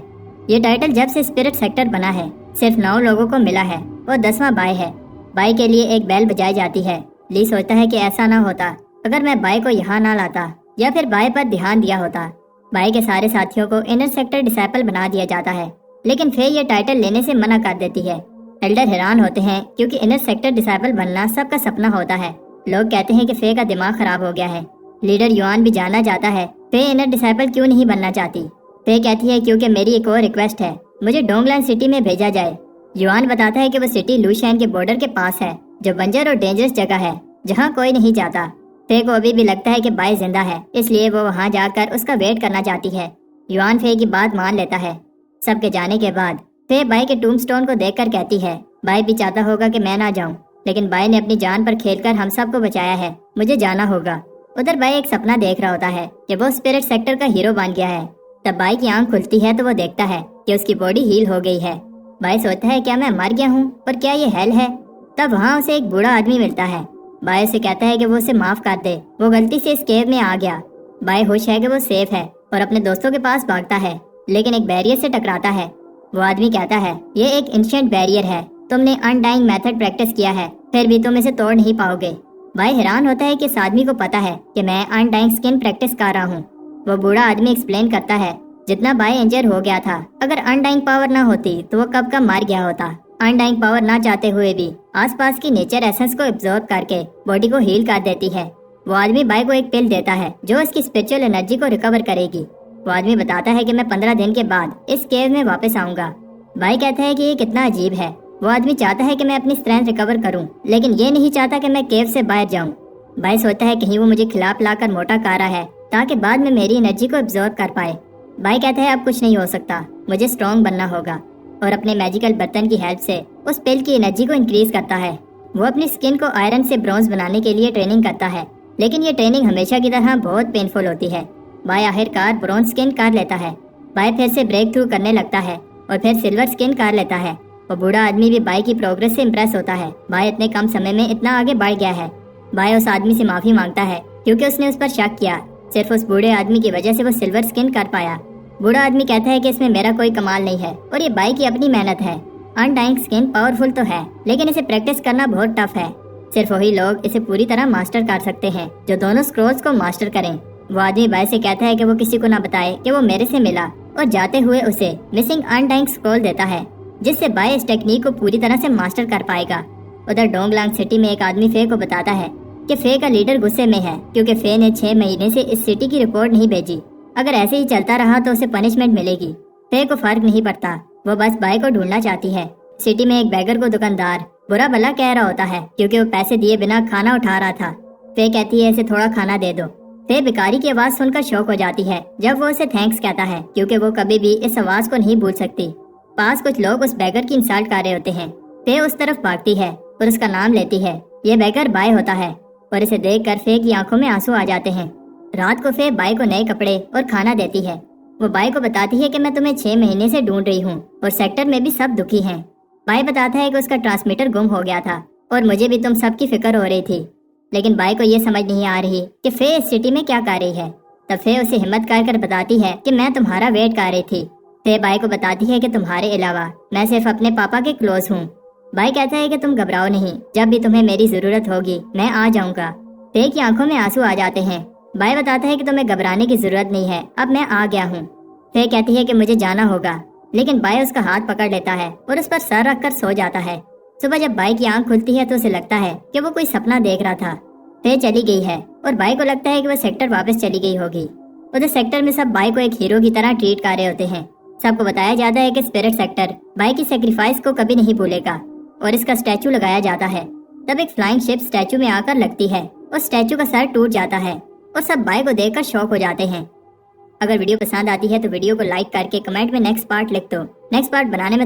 S1: یہ ٹائٹل جب سے اسپرٹ سیکٹر بنا ہے صرف 9 لوگوں کو ملا ہے اور 10واں بائی ہے۔ بائی کے لیے ایک بیل بجائی جاتی ہے۔ لی سوچتا ہے کہ ایسا نہ ہوتا اگر میں بائی کو یہاں نہ لاتا یا پھر بائی پر دھیان دیا ہوتا۔ بائی کے سارے ساتھیوں کو انر سیکٹر ڈسائپل بنا دیا جاتا ہے، لیکن فے یہ ٹائٹل لینے سے منع کر دیتی ہے۔ ایلڈر حیران ہوتے ہیں کیونکہ انر سیکٹر ڈسائپل بننا سب کا سپنا ہوتا ہے۔ لوگ کہتے ہیں کہ فے کا دماغ خراب ہو گیا ہے۔ لیڈر یوان بھی جاننا چاہتا ہے فے انر ڈسائپل کیوں نہیں بننا چاہتی۔ فے کہتی ہے کیونکہ میری ایک اور ریکویسٹ ہے، مجھے ڈونگ لائن سٹی میں بھیجا جائے۔ یوان بتاتا ہے کہ وہ سٹی لوشین کے بارڈر کے پاس ہے جو بنجر اور ڈینجرس جگہ ہے جہاں کوئی نہیں جاتا۔ فے کو ابھی بھی لگتا ہے کہ بائی زندہ ہے، اس لیے وہ وہاں جا کر اس کا ویٹ کرنا چاہتی ہے۔ یوان فے کی بات مان لیتا ہے۔ سب کے جانے کے بعد فے بائی کے ٹوم سٹون کو دیکھ کر کہتی ہے بائی بھی چاہتا ہوگا کہ میں نہ جاؤں، لیکن بائی نے اپنی جان پر کھیل کر ہم سب کو بچایا ہے، مجھے جانا ہوگا۔ ادھر بائی ایک سپنا دیکھ رہا ہوتا ہے کہ وہ اسپرٹ سیکٹر کا ہیرو بن گیا ہے۔ تب بائی کی آنکھ کھلتی ہے تو وہ دیکھتا ہے کہ اس کی باڈی ہیل ہو گئی ہے۔ بائی سوچتا ہے کیا میں مر گیا ہوں اور کیا یہ ہیل ہے؟ تب وہاں اسے ایک بوڑھا آدمی ملتا ہے۔ بائی اسے کہتا ہے کہ وہ اسے معاف کر دے، وہ غلطی سے اس کیو میں آ گیا۔ بائی خوش ہے کہ وہ سیف ہے اور اپنے دوستوں کے پاس بھاگتا ہے، لیکن ایک بیریئر سے ٹکراتا ہے۔ وہ آدمی کہتا ہے یہ ایک انشینٹ بیریئر ہے، تم نے انڈائنگ میتھڈ پریکٹس کیا ہے پھر بھی تم اسے توڑ نہیں پاؤ گے۔ بائی حیران ہوتا ہے کہ اس آدمی کو پتا ہے کہ میں انڈائنگ سکن پریکٹس کر رہا ہوں۔ وہ بوڑھا آدمی ایکسپلین کرتا ہے جتنا بائی انجر ہو گیا تھا، اگر انڈائنگ پاور نہ ہوتی تو وہ کب کا مر گیا ہوتا۔ انڈائنگ پاور نہ چاہتے ہوئے بھی آس پاس کی نیچر ایسنس کو ایبزورب کر کے باڈی کو ہیل کر دیتی ہے۔ وہ آدمی بائی کو ایک پل دیتا ہے جو اس کی اسپرچل انرجی کو ریکور کرے گی۔ وہ آدمی بتاتا ہے کہ میں 15 دن کے بعد اس کیو میں واپس آؤں گا۔ بائی کہتا ہے کہ یہ کتنا عجیب ہے۔ وہ آدمی چاہتا ہے کہ میں اپنی اسٹرینتھ ریکور کروں، لیکن یہ نہیں چاہتا کہ میں کیو سے باہر جاؤں۔ بائی سوچتا ہے کہیں وہ مجھے کھلا پلا کر موٹا کر رہا ہے تاکہ بعد میں میری انرجی کو ایبزورب کر پائے۔ بائی کہتا ہے اب کچھ نہیں ہو سکتا، مجھے اسٹرانگ بننا ہوگا، اور اپنے میجیکل برتن کی ہیلپ سے اس پل کی انرجی کو انکریز کرتا ہے۔ وہ اپنی سکن کو آئرن سے برونز بنانے کے لیے ٹریننگ کرتا ہے، لیکن یہ ٹریننگ ہمیشہ کی طرح بہت پینفل ہوتی ہے۔ بائی آخر کار برونز سکن کر لیتا ہے۔ بائی پھر سے بریک تھرو کرنے لگتا ہے اور پھر سلور سکن کر لیتا ہے۔ وہ بوڑھا آدمی بھی بائی کی پروگرس سے امپریس ہوتا ہے۔ بائی اتنے کم سمے میں اتنا آگے بڑھ گیا ہے۔ بائی اس آدمی سے معافی مانگتا ہے کیونکہ اس نے اس پر شک کیا، صرف اس بوڑھے آدمی کی وجہ سے وہ سلور سکن کر پایا۔ بوڑھا آدمی کہتا ہے کہ اس میں میرا کوئی کمال نہیں ہے اور یہ بائی کی اپنی محنت ہے۔ انڈائنگ سکن پاورفل تو ہے، لیکن اسے پریکٹس کرنا بہت ٹف ہے۔ صرف وہی لوگ اسے پوری طرح ماسٹر کر سکتے ہیں جو دونوں سکرولز کو ماسٹر کریں۔ وہ آدمی بائی سے کہتا ہے کہ وہ کسی کو نہ بتائے کہ وہ میرے سے ملا، اور جاتے ہوئے اسے مسنگ انڈائنگ سکرول دیتا ہے جس سے بائی اس ٹیکنیک کو پوری طرح سے ماسٹر کر پائے گا۔ ادھر ڈونگ لانگ سٹی میں ایک آدمی فے کو بتاتا ہے کہ فے کا لیڈر غصے میں ہے کیونکہ فے نے 6 مہینے سے اس سٹی کی رپورٹ نہیں بھیجی۔ اگر ایسے ہی چلتا رہا تو اسے پنشمنٹ ملے گی۔ فے کو فرق نہیں پڑتا، وہ بس بائی کو ڈھونڈنا چاہتی ہے۔ سٹی میں ایک بیگر کو دکاندار برا بلا کہہ رہا ہوتا ہے کیونکہ وہ پیسے دیے بنا کھانا اٹھا رہا تھا۔ فے کہتی ہے اسے تھوڑا کھانا دے دو۔ فے بیکاری کی آواز سن کر شوک ہو جاتی ہے جب وہ اسے تھینکس کہتا ہے کیونکہ وہ کبھی بھی اس آواز کو نہیں بھول سکتی۔ پاس کچھ لوگ اس بیگر کی انسلٹ کر رہے ہوتے ہیں۔ فے اس طرف بھاگتی ہے اور اس کا نام لیتی ہے۔ یہ بیگر بائی ہوتا ہے اور اسے دیکھ کر فے کی آنکھوں میں آنسو آ جاتے ہیں۔ رات کو فے بائی کو نئے کپڑے اور کھانا دیتی ہے۔ وہ بائی کو بتاتی ہے کہ میں تمہیں 6 مہینے سے ڈھونڈ رہی ہوں اور سیکٹر میں بھی سب دکھی ہیں۔ بائی بتاتا ہے کہ اس کا ٹرانسمیٹر گم ہو گیا تھا اور مجھے بھی تم سب کی فکر ہو رہی تھی، لیکن بائی کو یہ سمجھ نہیں آ رہی کہ فے اس سٹی میں کیا کر رہی ہے۔ تب فے اسے ہمت کر بتاتی ہے کہ میں تمہارا ویٹ کر رہی تھی۔ فے بائی کو بتاتی ہے کہ تمہارے علاوہ میں صرف اپنے پاپا کے کلوز ہوں۔ بائی کہتا ہے کہ تم گھبراؤ نہیں، جب بھی تمہیں میری ضرورت ہوگی میں آ جاؤں گا۔ فے کی آنکھوں میں آنسو آ جاتے ہیں۔ بائی بتاتا ہے کہ تمہیں گھبرانے کی ضرورت نہیں ہے، اب میں آ گیا ہوں۔ فے کہتی ہے کہ مجھے جانا ہوگا، لیکن بائی اس کا ہاتھ پکڑ لیتا ہے اور اس پر سر رکھ کر سو جاتا ہے۔ صبح جب بائی کی آنکھ کھلتی ہے تو اسے لگتا ہے کہ وہ کوئی سپنا دیکھ رہا تھا۔ فے چلی گئی ہے اور بائی کو لگتا ہے کہ وہ سیکٹر واپس چلی گئی ہوگی۔ ادھر سیکٹر میں سب بائی کو ایک ہیرو کی طرح ٹریٹ کر رہے ہوتے ہیں۔ سب کو بتایا جاتا ہے کہ اسپرٹ سیکٹر بائی کی سیکریفائس کو کبھی نہیں بھولے گا اور اس کا اسٹیچو لگایا جاتا ہے۔ تب ایک فلائنگ شپ اسٹیچو میں آ کر لگتی ہے اور اسٹیچو کا سر ٹوٹ جاتا ہے اور سب بائی کو دیکھ کر شوق ہو جاتے ہیں۔ اگر ویڈیو پسند آتی ہے تو ویڈیو کو لائک کر کے کمنٹ میں نیکسٹ پارٹ لکھ دو۔ نیکسٹ پارٹ بنانے میں